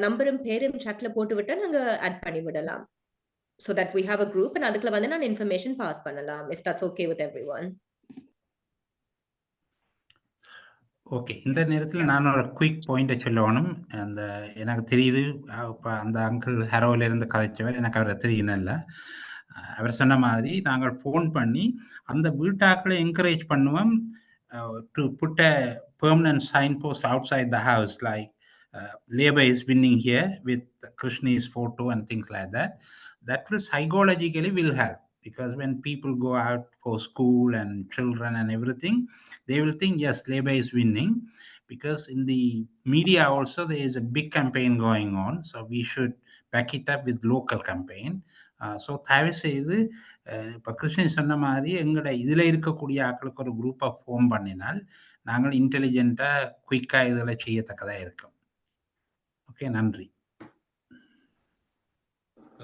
நம்பரும் பேரும் சாட்ல போட்டு விட்டா நாங்க ஆட் பண்ணி விடலாம். So that we have a group and அதுக்குள்ள வந்து நான் information pass பண்ணலாம், if that's okay with everyone. Okay. இந்த நேரத்தில் நான் ஒரு குயிக் பாயிண்ட்டை சொல்லணும். அந்த எனக்கு தெரியுது இப்போ அந்த அங்கிள் ஹரோவில் இருந்து கதைச்சவர் எனக்கு அவரை தெரியணும் இல்லை. அவர் சொன்ன மாதிரி நாங்கள் ஃபோன் பண்ணி அந்த வீட்டாக்களை என்கரேஜ் பண்ணுவோம் to put a permanent sign post outside the house like labor is winning here with Krishni's photo and things like that. That will psychologically will help, because when people go out for school and children and everything, they will think yes, labor is winning, because in the media also there is a big campaign going on, so we should back it up with local campaign. So தயவு செய்து இப்போ கிருஷ்ணன் சொன்ன மாதிரி எங்களோட இதில் இருக்கக்கூடிய ஆக்களுக்கு ஒரு குரூப்பை ஃபார்ம் பண்ணினால் நாங்கள் இன்டெலிஜென்ட்டாக குயிக்காக இதில் செய்யத்தக்கதாக இருக்கும். ஓகே, நன்றி.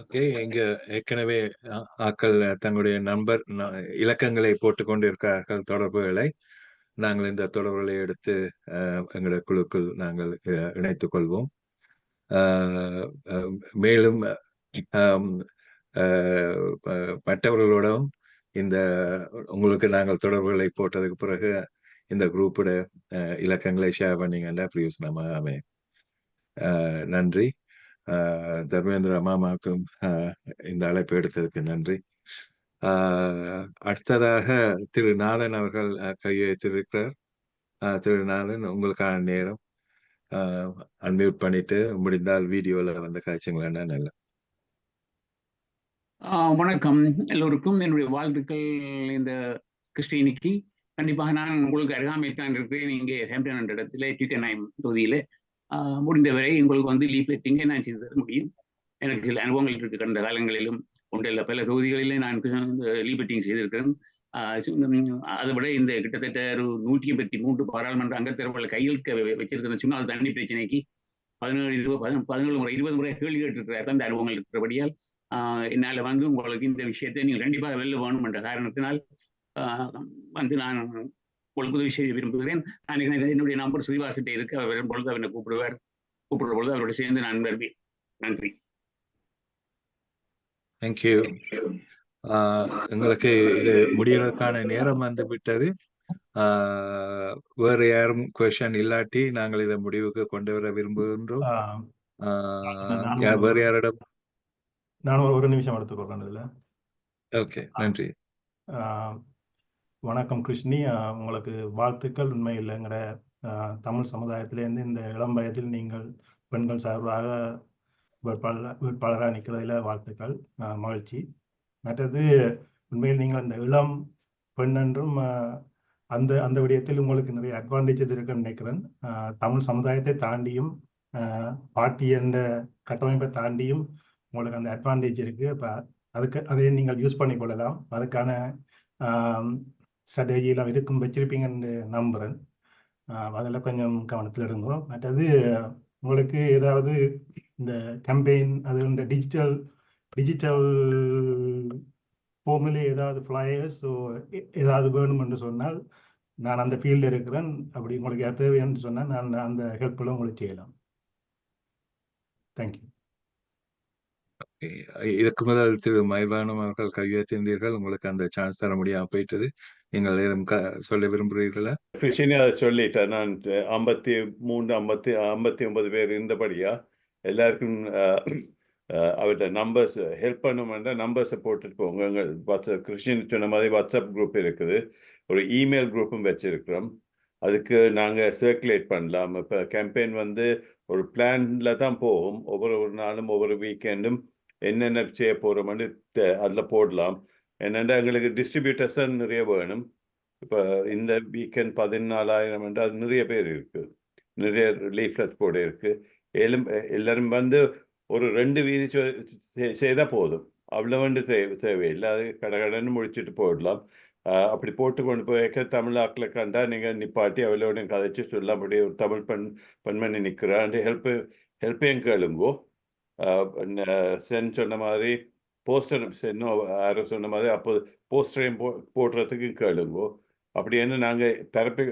ஓகே, இங்க ஏற்கனவே ஆக்கள் தங்களுடைய நம்பர் இலக்கங்களை போட்டுக்கொண்டு இருக்கிறார்கள், தொடர்புகளை. நாங்கள் இந்த தொடர்புகளை எடுத்து எங்களுடைய குழுக்கள் நாங்கள் இணைத்துக் கொள்வோம். மேலும் மற்றவர்களோடும் இந்த உங்களுக்கு நாங்கள் தொடர்புகளை போட்டதுக்கு பிறகு இந்த குரூப்போட இலக்கங்களை ஷேர் பண்ணீங்கன்னா பிரயோசனமாக அமையும். நன்றி. தர்மேந்திர மாமாவுக்கும் இந்த அழைப்பு எடுத்ததுக்கு நன்றி. அடுத்ததாக திரு நாதன் அவர்கள் கையெழுத்திருக்கிறார். திரு நாதன், உங்களுக்கான நேரம். அன்மியூட் பண்ணிட்டு முடிந்தால் வீடியோல வந்து காய்ச்சிங்களா நல்லா. வணக்கம் எல்லோருக்கும், என்னுடைய வாழ்த்துக்கள். இந்த கிறிஸ்டினிக்கு கண்டிப்பாக நான் உங்களுக்கு அருகாமையில் தான் இருக்கிறேன். இங்கே ஹேம்டன் என்ற இடத்துல டியூட்டன்ஹைம் தொகுதியில முடிந்தவரை உங்களுக்கு வந்து லீஃப்லெட்டிங்கை நான் செய்து தர முடியும். எனக்கு சில அனுபவங்கள் இருக்கு. கடந்த காலங்களிலும் ஒன்றில் பல தொகுதிகளிலே நான் லீஃப்லெட்டிங் செய்திருக்கிறேன். அதை விட இந்த கிட்டத்தட்ட ஒரு 183 பாராளுமன்ற அங்கத்தரவுகளை கையெழுக்க வச்சிருக்கிற சொன்னால் தண்ணி பிரச்சனைக்கு 17 முறை 20 முறை கேள்வி கேட்டிருக்கிறார்கள். அந்த அனுபவங்கள் இருக்கிறபடியால் என்னால் வந்து உங்களுக்கு இந்த விஷயத்தை நீங்கள் கண்டிப்பாக வெளில வேணும் என்ற காரணத்தினால் வந்து நான் உங்களுக்கு உதவி செய்ய விரும்புகிறேன். நான் என்னுடைய நம்பர் ஸ்ரீவாசிட்டே இருக்கு. அவர் வரும்பொழுது அவனை கூப்பிடுற பொழுது அவரோட சேர்ந்து நான் வருவேன். நன்றி. தேங்க்யூ. எங்களுக்கு இது முடியறதுக்கான நேரம் வந்து விட்டது. வேற யாரும் கொஸ்டின் இல்லாட்டி நாங்கள் இதை முடிவுக்கு கொண்டு வர விரும்புகின்றோம். வேற யாரிடம் நான் ஒரு நிமிஷம் எடுத்துக்கொள்றேன் இதுல. ஓகே, நன்றி. வணக்கம் கிருஷ்ணி, உங்களுக்கு வாழ்த்துக்கள். உண்மையில் எங்களோட தமிழ் சமுதாயத்திலேருந்து இந்த இளம் வயதில் நீங்கள் பெண்கள் சார்பாக வேட்பாளராக நிற்கிறதுல வாழ்த்துக்கள், மகிழ்ச்சி. மற்றது உண்மையில் நீங்கள் அந்த இளம் பெண் என்றும் அந்த அந்த விடயத்தில் உங்களுக்கு நிறைய அட்வான்டேஜஸ் இருக்குன்னு நினைக்கிறேன். தமிழ் சமுதாயத்தை தாண்டியும் பார்ட்டி என்ற கட்டமைப்பை தாண்டியும் உங்களுக்கு அந்த அட்வான்டேஜ் இருக்குது. இப்போ அதை நீங்கள் யூஸ் பண்ணி கொள்ளலாம். அதுக்கான ஸ்ட்ராட்டஜியெல்லாம் இருக்கும் வச்சிருப்பீங்கன்னு நம்புகிறேன். அதில் கொஞ்சம் கவனத்தில் இருங்கோ. மற்றது உங்களுக்கு ஏதாவது இந்த கேம்பெயின் அது இந்த டிஜிட்டல் ஃபார்மிலே ஏதாவது ஃப்ளையர்ஸ் ஏதாவது வேணும் என்று சொன்னால் நான் அந்த ஃபீல்டில் இருக்கிறேன். அப்படி உங்களுக்கு தேவைன்னு சொன்னால் நான் அந்த ஹெல்ப்லாம் உங்களுக்கு செய்யலாம். தேங்க்யூ. இதற்கு முதல் திரு மயில்வானம் அவர்கள் கையெழுத்திருந்தீர்கள். உங்களுக்கு அந்த சான்ஸ் தர முடியாமல் போயிட்டது. நீங்கள் ஏதும் சொல்ல விரும்புகிறீர்களா? கிருஷ்ணி அதை சொல்லிட்டேன். நான் 59 பேர் இருந்தபடியா எல்லாருக்கும் அவர்கிட்ட நம்பர்ஸ் ஹெல்ப் பண்ணுமென்ற நம்பர்ஸை போட்டுட்டு போங்க. எங்கள் வாட்ஸ்அப் கிருஷ்ணன் சொன்ன மாதிரி வாட்ஸ்அப் குரூப் இருக்குது, ஒரு இமெயில் குரூப்பும் வச்சிருக்கிறோம். அதுக்கு நாங்கள் சர்க்குலேட் பண்ணலாம். இப்போ கேம்பெயின் ஒரு பிளானில் தான் போகும். ஒவ்வொரு நாளும் ஒவ்வொரு வீக்கெண்டும் என்னென்ன செய்ய போகிறோம்னு அதில் போடலாம். என்னென்னா எங்களுக்கு டிஸ்ட்ரிபியூட்டர்ஸ் நிறைய வேணும். இப்போ இந்த வீக்கெண்ட் 14,000 அது நிறைய பேர் இருக்குது, நிறைய லீஃப்லெட் போர்டு இருக்குது. எல்லாரும் ஒரு 2 வீதி செய்தால் போதும், அவ்வளோ தேவையில்லை. அது கடன்னு முடிச்சுட்டு போயிடலாம். அப்படி போட்டு கொண்டு போய் தமிழ் ஆக்களை கண்டா நீங்கள் நிப்பாட்டி அவ்வளோட கதைச்சு சொல்ல முடியும். ஒரு தமிழ் பெண்மணி நிற்கிறான், ஹெல்ப்பையும் கேளுங்கோ. சென் சொன்ன மாதிரி போஸ்டர் யாரும் சொன்ன மாதிரி அப்போது போஸ்டரையும் போடுறதுக்கு கேளுங்கோ. அப்படின்னு நாங்கள்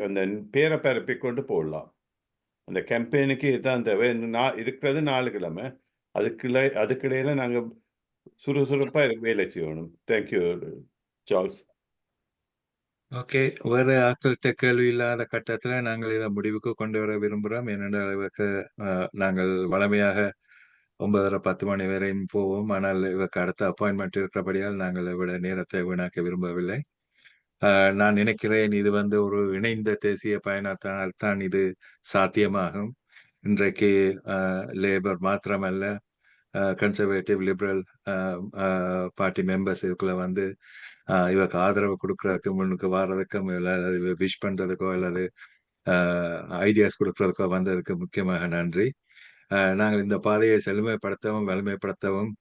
அந்த பேரை பரப்பி கொண்டு போடலாம். அந்த கேம்பெயினுக்கு இதுதான் தேவை. இருக்கிறது 4 கிழமை. அதுக்கிடையில நாங்கள் சுறுசுறுப்பாக வேலை செய்யணும். Thank you Charles. ஓகே, வேறு ஆட்கள்கிட்ட கேள்வி இல்லாத கட்டத்தில் நாங்கள் இதை முடிவுக்கு கொண்டு வர விரும்புகிறோம். ஏனென்றால் இவருக்கு நாங்கள் வளமையாக 9:30-10 மணி வரையும் போவோம். ஆனால் இவருக்கு அடுத்த அப்பாயின்மெண்ட் இருக்கிறபடியால் நாங்கள் இவட நேரத்தை வீணாக்க விரும்பவில்லை. நான் நினைக்கிறேன் இது ஒரு இணைந்த தேசிய பயணத்தினால் தான் இது சாத்தியமாகும். இன்றைக்கு லேபர் மாத்திரமல்ல, கன்சர்வேட்டிவ் லிபரல் பார்ட்டி மெம்பர்ஸ் இதுக்குள்ள இவருக்கு ஆதரவு கொடுக்கறதுக்கு முன்னுக்கு வர்றதுக்கும் அல்லது விஷ் பண்றதுக்கோ அல்லது ஐடியாஸ் கொடுக்கறதுக்கோ வந்ததுக்கு முக்கியமாக நன்றி. நாங்கள் இந்த பாதையை செழுமைப்படுத்தவும் வலிமைப்படுத்தவும்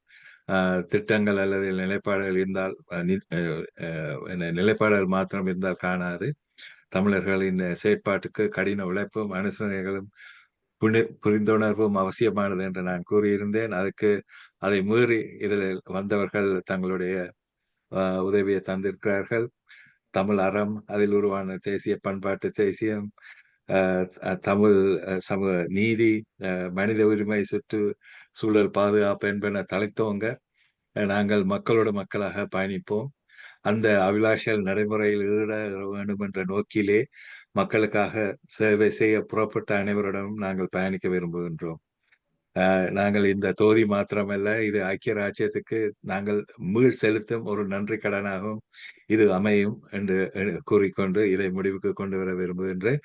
திட்டங்கள் அல்லது நிலைப்பாடுகள் இருந்தால் நிலைப்பாடுகள் மாத்திரம் இருந்தால் காணாது. தமிழர்களின் செயற்பாட்டுக்கு கடின உழைப்பும் அனுசரணைகளும் புரிந்துணர்வும் அவசியமானது என்று நான் கூறியிருந்தேன். அதை மீறி இதில் வந்தவர்கள் தங்களுடைய உதவியை தந்திருக்கிறார்கள். தமிழ் அறம், அதில் உருவான தேசிய பண்பாட்டு தேசியம், தமிழ் சமூக நீதி, மனித உரிமை, சுற்றுச்சூழல் பாதுகாப்பு என்பன தலைத்தோங்க நாங்கள் மக்களோட மக்களாக பயணிப்போம். அந்த அபிலாஷைகள் நடைமுறையில் ஈட வேண்டும் என்ற நோக்கிலே மக்களுக்காக சேவை செய்ய புறப்பட்ட அனைவரிடமும் நாங்கள் பயணிக்க விரும்புகின்றோம். நாங்கள் இந்த தொகுதி மாத்திரமல்ல, இது ஐக்கிய ராஜ்யத்துக்கு நாங்கள் மீள் செலுத்தும் ஒரு நன்றி கடனாகவும் இது அமையும் என்று கூறிக்கொண்டு இதை முடிவுக்கு கொண்டு வர விரும்புகின்றேன்.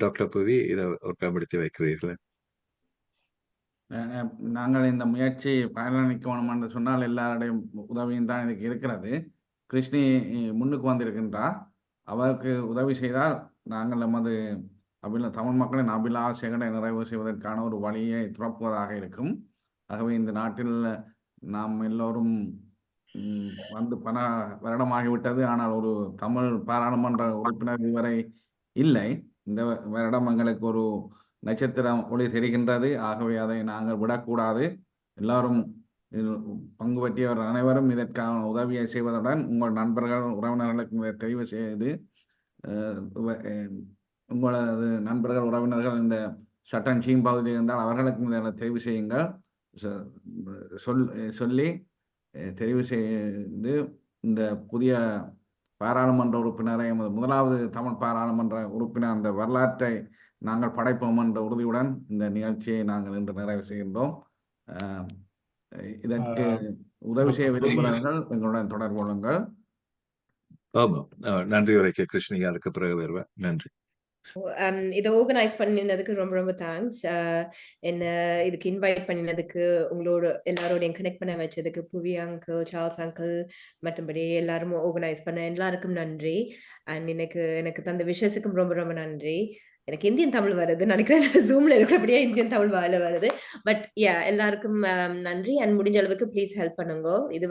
டாக்டர் புவி, இதை ஒருக்கப்படுத்தி வைக்கிறீர்கள். நாங்கள் இந்த முயற்சி பயனளிக்கணும் என்று சொன்னால் எல்லாருடைய உதவியும் தான் இதுக்கு இருக்கிறது. கிருஷ்ணி முன்னுக்கு வந்திருக்கின்றார். அவருக்கு உதவி செய்தால் நாங்கள் நமது தமிழ் மக்களின் அபிலாஷைகளை நிறைவு செய்வதற்கான ஒரு வழியை துறப்புவதாக இருக்கும். ஆகவே இந்த நாட்டில் நாம் எல்லோரும் பல வருடமாகிவிட்டது. ஆனால் ஒரு தமிழ் பாராளுமன்ற உறுப்பினர் இதுவரை இல்லை. இந்த வருடம் எங்களுக்கு ஒரு நட்சத்திரம் ஒளி தெரிகின்றது. ஆகவே அதை நாங்கள் விடக்கூடாது. எல்லாரும் பங்கு பற்றியவர் அனைவரும் இதற்கான உதவியை செய்வதுடன் உங்கள் நண்பர்கள் உறவினர்களுக்கு தெரிவு செய்து உங்களது நண்பர்கள் உறவினர்கள் இந்த சட்டன் சீம் பகுதியில் இருந்தால் அவர்களுக்கு தெரிவு செய்யுங்கள். சொல்லி தெரிவு செய்து இந்த புதிய பாராளுமன்ற உறுப்பினரை, முதலாவது தமிழ் பாராளுமன்ற உறுப்பினர் அந்த வரலாற்றை நாங்கள் படைப்போம் என்ற உறுதியுடன் இந்த நிகழ்ச்சியை நாங்கள் இன்று நிறைவு செய்கின்றோம். இதற்கு உதவி செய்ய விரும்புகிறவர்கள் எங்களுடன் தொடர்பு கொள்ளுங்கள். ஆமா. நன்றி உரைக்க கிருஷ்ணி, அதுக்கு பிறகு வருவேன். நன்றி. இதை ஆர்கனைஸ் பண்ணினதுக்கு ரொம்ப ரொம்ப தேங்க்ஸ். என்ன இதுக்கு இன்வைட் பண்ணினதுக்கு, உங்களோட எல்லாரோடையும் கனெக்ட் பண்ண வச்சதுக்கு புவி அங்கிள், சார்ல்ஸ் அங்கிள், மற்றபடி எல்லாரும் ஆர்கனைஸ் பண்ண எல்லாருக்கும் நன்றி. அண்ட் எனக்கு தந்த விஷயத்துக்கும் ரொம்ப ரொம்ப நன்றி. எனக்கு இந்தியன் தமிழ் வருது நினைக்கிறேன், ஜூம்ல இருக்கிறபடியே இந்தியன் தமிழ் வாயில வருது. பட் எல்லாருக்கும் நன்றி. அண்ட் முடிஞ்ச அளவுக்கு ப்ளீஸ் ஹெல்ப் பண்ணுங்க. இது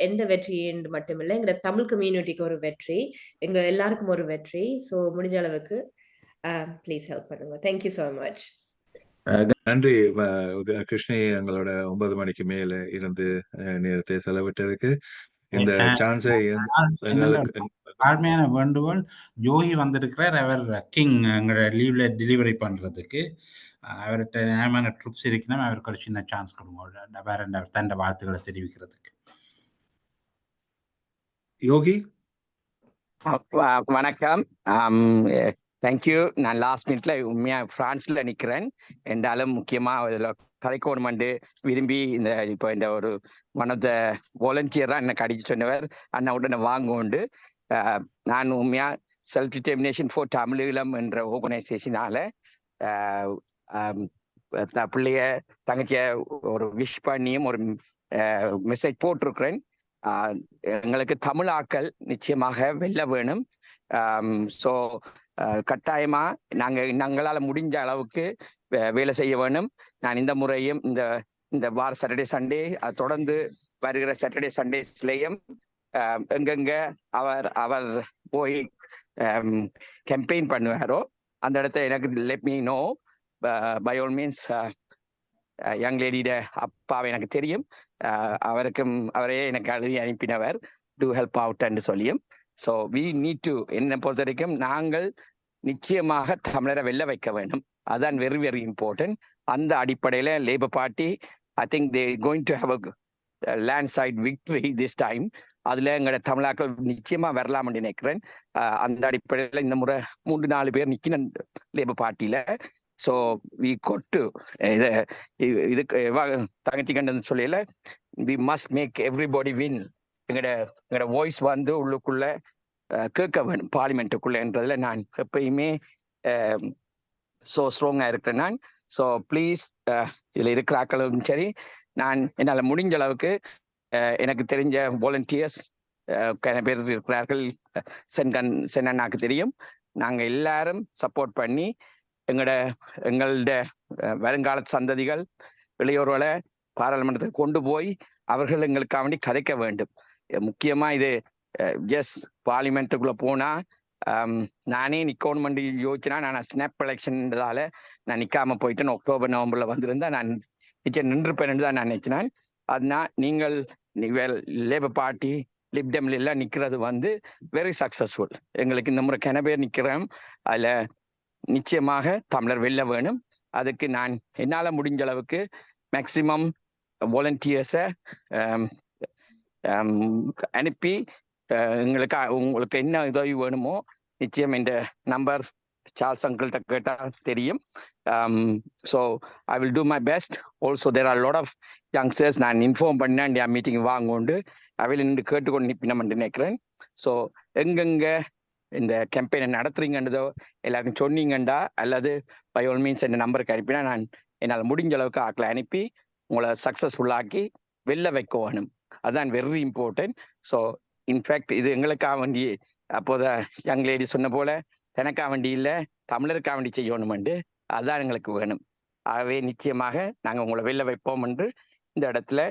எந்த வெற்றி என்று மட்டுமில்லை, எங்க தமிழ் கம்யூனிட்டிக்கு ஒரு வெற்றி, எங்க எல்லாருக்கும் ஒரு வெற்றி. ஸோ முடிஞ்ச அளவுக்கு ப்ளீஸ் ஹெல்ப் பண்ணுங்க. Thank you so much. நன்றி கிருஷ்ணி, எங்களோட 9 மணிக்கு மேல இருந்து நேரத்தை செலவிட்டதுக்கு. இந்த சான்ஸை எங்களுக்கு தாழ்மையான வேண்டுகோள், ஜோகி வந்திருக்கிறார், அவர் கிங் எங்களோட லீவ்ல டெலிவரி பண்றதுக்கு. அவர்கிட்ட நியாயமான ட்ரூப்ஸ் இருக்கணும், அவருக்கு ஒரு சின்ன சான்ஸ் கொடுங்க வேற தண்ட வாழ்த்துக்களை தெரிவிக்கிறதுக்கு. யோகி வணக்கம். தேங்க்யூ. நான் லாஸ்ட் மினிட்ல உண்மையா பிரான்ஸ்ல நிக்கிறேன் என்றாலும் முக்கியமா இதுல கதைக்கோணுமெண்டு விரும்பி இப்போ இந்த ஒரு ஒன் ஆஃப் த வாலண்டியரா எனக்கு அடிச்சு சொன்னவர் அண்ணா உடனே வாங்குண்டு. நான் உண்மையா செல்ஃப் டிட்டர்மினேஷன் ஃபார் தமிழீழம் என்ற ஆர்கனைசேஷனால பிள்ளைய தங்கச்சிய ஒரு விஷ் பண்ணியும் ஒரு மெசேஜ் போட்டிருக்கிறேன். எங்களுக்கு தமிழ் ஆக்கள் நிச்சயமாக வெல்ல வேணும். ஸோ கட்டாயமா நாங்களால முடிஞ்ச அளவுக்கு வேலை செய்ய வேணும். நான் இந்த முறையும் இந்த வார சாட்டர்டே சண்டே தொடர்ந்து வருகிற சாட்டர்டே சண்டேஸ்லயும் எங்கெங்க அவர் போய் கேம்பெயின் பண்ணுவாரோ அந்த இடத்த எனக்கு let me know. By all means young லேடியோட அப்பாவை எனக்கு தெரியும், அவரே எனக்கு எழுதி அனுப்பினவர் டு ஹெல்ப் அவுட் என்று சொல்லியும். ஸோ வி நீட் டு, என்னை பொறுத்த வரைக்கும் நாங்கள் நிச்சயமாக தமிழரை வெல்ல வைக்க வேண்டும். அதுதான் வெரி வெரி இம்பார்ட்டன்ட். அந்த அடிப்படையில் Labour Party I think they going to have a landslide victory this time. அதில் எங்களோட தமிழாக்கள் நிச்சயமாக வரலாம்னு நினைக்கிறேன். அந்த அடிப்படையில் இந்த முறை 3-4 பேர் நிற்கணும் லேபர் பார்ட்டியில். ஸோ வி கொட்டு இதுக்கு தங்கச்சி கண்டன்னு சொல்லல, we must make everybody win. எங்களோட வாய்ஸ் உள்ளுக்குள்ள கேட்க வேணும் பார்லிமெண்ட்டுக்குள்ளன்றதுல நான் எப்பயுமே ஸோ ஸ்ட்ராங்காக இருக்கிறேன் நான். ஸோ ப்ளீஸ் இதில் இருக்கிற ஆக்களும் சரி, நான் என்னால் முடிஞ்ச அளவுக்கு எனக்கு தெரிஞ்ச வாலண்டியர்ஸ் பேர் இருக்கிறார்கள், சென்னண்ணாக்கு தெரியும், நாங்கள் எல்லாரும் சப்போர்ட் பண்ணி எங்களோட வருங்கால சந்ததிகள் இளையோர்களை பாராளுமன்றத்துக்கு கொண்டு போய் அவர்கள் எங்களுக்காக வேண்டி கதைக்க வேண்டும். முக்கியமா இது ஜஸ்ட் பார்லிமெண்ட்டுக்குள்ள போனா நானே நிக்கணுமெண்டு யோசிச்சுனா, நான் ஸ்னாப் எலெக்ஷன்ன்றதால நான் நிக்காம போயிட்டேன். அக்டோபர் நவம்பர்ல வந்திருந்தா நான் நிச்சயம் நின்றுப்பேன் தான் நான் நினைச்சினேன். அதனா நீங்கள் லேபர் பார்ட்டி லிப்டெம்ல எல்லாம் நிக்கிறது வெரி சக்சஸ்ஃபுல். எங்களுக்கு இந்த முறை கன பேர் நிக்கிறோம். அதுல நிச்சயமாக தமிழர் வெல்ல வேணும். அதுக்கு நான் என்னால முடிஞ்ச அளவுக்கு மேக்சிமம் வாலண்டியர்ஸை அனுப்பி உங்களுக்கு என்ன உதவி வேணுமோ நிச்சயம் இந்த நம்பர் சார்ல்ஸ் அங்கிள்கிட்ட கேட்டால் தெரியும். So I will do my best. Also there are lot of youngsters நான் இன்ஃபார்ம் பண்ணேன் இந்த மீட்டிங் வாங்கொண்டு அவையில் நின்று கேட்டுக்கொண்டு நிற்பினோம் நினைக்கிறேன். ஸோ எங்கெங்க இந்த கேம்பெயினை நடத்துறீங்கன்றதோ எல்லாருக்கும் சொன்னீங்கண்டா அல்லது பை ஆல் மீன்ஸ் இந்த நம்பருக்கு அனுப்பினா நான் என்னால் முடிஞ்ச அளவுக்கு ஆக்களை அனுப்பி உங்களை சக்ஸஸ்ஃபுல்லாக்கி வெளில வைக்க வேணும். அதுதான் வெரி இம்பார்ட்டன்ட். ஸோ இன்ஃபேக்ட் இது எங்களுக்காக வேண்டி அப்போத யங் லேடி சொன்ன போல தனக்காக வேண்டி இல்லை தமிழருக்காக வேண்டி செய்யணுமெண்டு அதுதான் எங்களுக்கு வேணும். ஆகவே நிச்சயமாக நாங்கள் உங்களை வெளில வைப்போம் என்று இந்த இடத்துல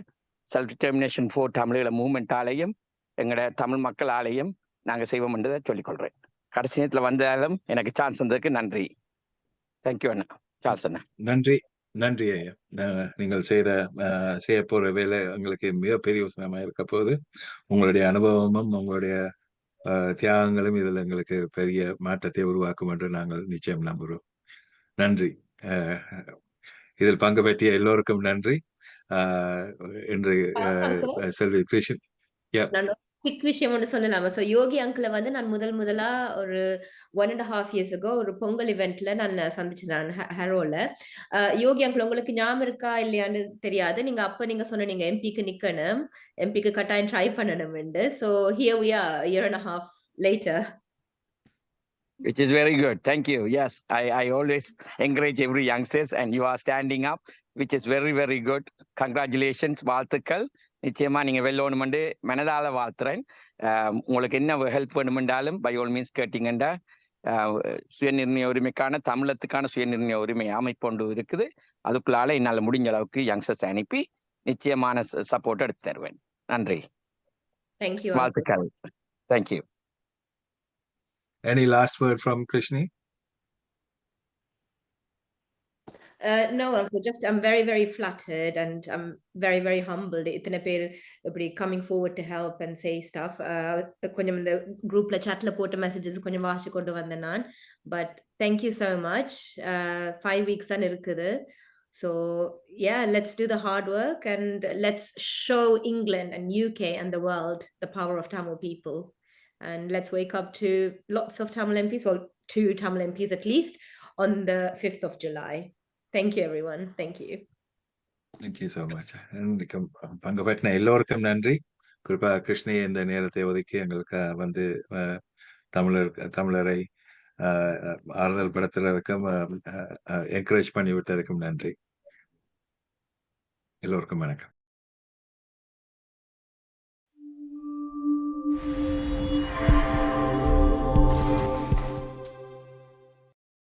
செல்ஃப் டிட்டர்மினேஷன் ஃபார் தமிழீழ மூவ்மெண்ட்டாலையும் எங்களோட தமிழ் மக்கள் ஆலையும் நாங்கள் செய்வோம் என்றதை சொல்லிக்கொள்கிறேன். கடைசி நேரத்தில் வந்தாலும் எனக்கு சான்ஸ் வந்ததுக்கு நன்றி. தேங்க்யூ அண்ணா. சார்ல்ஸ் அண்ணா. நன்றி ஐயா. நீங்கள் செய்ய போற வேலை எங்களுக்கு மிகப்பெரிய உசனமா இருக்க போது. உங்களுடைய அனுபவமும் உங்களுடைய தியாகங்களும் இதில் எங்களுக்கு பெரிய மாற்றத்தை உருவாக்கும் என்று நாங்கள் நிச்சயம் நம்புகிறோம். நன்றி. இதில் பங்கு பெற்றிய எல்லோருக்கும் நன்றி. இன்று செல்வி கிருஷ்ணன் குவிக் விஷயம் ஒன்று சொல்லலாமா? ஸோ யோகி அங்கிளை வந்து நான் முதலா ஒரு 1.5 years ago ஒரு பொங்கல் இவெண்ட்ல நான் சந்திச்சேன் நான் ஹரோல. யோகி அங்கிள் உங்களுக்கு ஞாபகம் இருக்கா இல்லையான்னு தெரியாது. நீங்க சொன்னீங்க எம்பிக்கு நிக்கணும், எம்பிக்கு கட்டாயம் ட்ரை பண்ணணும்னு. So here we are a year and a half later. Which is very good. Thank you. Yes, I always encourage every youngsters and you are standing up, which is very, very good. Congratulations, வாழ்த்துக்கள். நிச்சயமா நீங்க வெல்லோணுமெண்டு மனதால வாழ்த்துறேன். உங்களுக்கு என்ன help வேணுமென்றாலும் by all means கேட்டீங்கன்னா சுயநிர்ணய உரிமைக்கான தமிழத்துக்கான சுயநிர்ணய உரிமை அமைப்பு ஒன்று இருக்குது. அதுக்குள்ளால என்னால் முடிஞ்ச அளவுக்கு யங்ஸ்டர்ஸ் அனுப்பி நிச்சயமான சப்போர்ட் எடுத்து தருவேன். நன்றி. Thank you. வாழ்த்துக்கள். Thank you. Any last word from Krishni? No, uncle, just I'm very, very flattered and I'm very, very humbled. இத்தனை பேர் இப்படி coming forward to help and say stuff. கொஞ்சம் இந்த குரூப்ல chatல போட்ட மெசேஜஸ் கொஞ்சம் வாசி கொண்டு வந்தேன் நான். But thank you so much. 5 weeks தான் இருக்குது. So yeah, let's do the hard work and let's show England and UK and the world the power of Tamil people. And let's wake up to lots of Tamil MPs, well, 2 Tamil MPs at least, on the 5th of July. Thank you, everyone. Thank you. Thank you so much. பங்கு பெற்ற எல்லோருக்கும் நன்றி. குறிப்பா கிருஷ்ணி இந்த நேரத்தை ஒதுக்கி எங்களுக்கு வந்து தமிழரை ஆறுதல் படுத்துறதுக்கும் என்கரேஜ் பண்ணி விட்டதுக்கும் நன்றி. எல்லோருக்கும் வணக்கம்.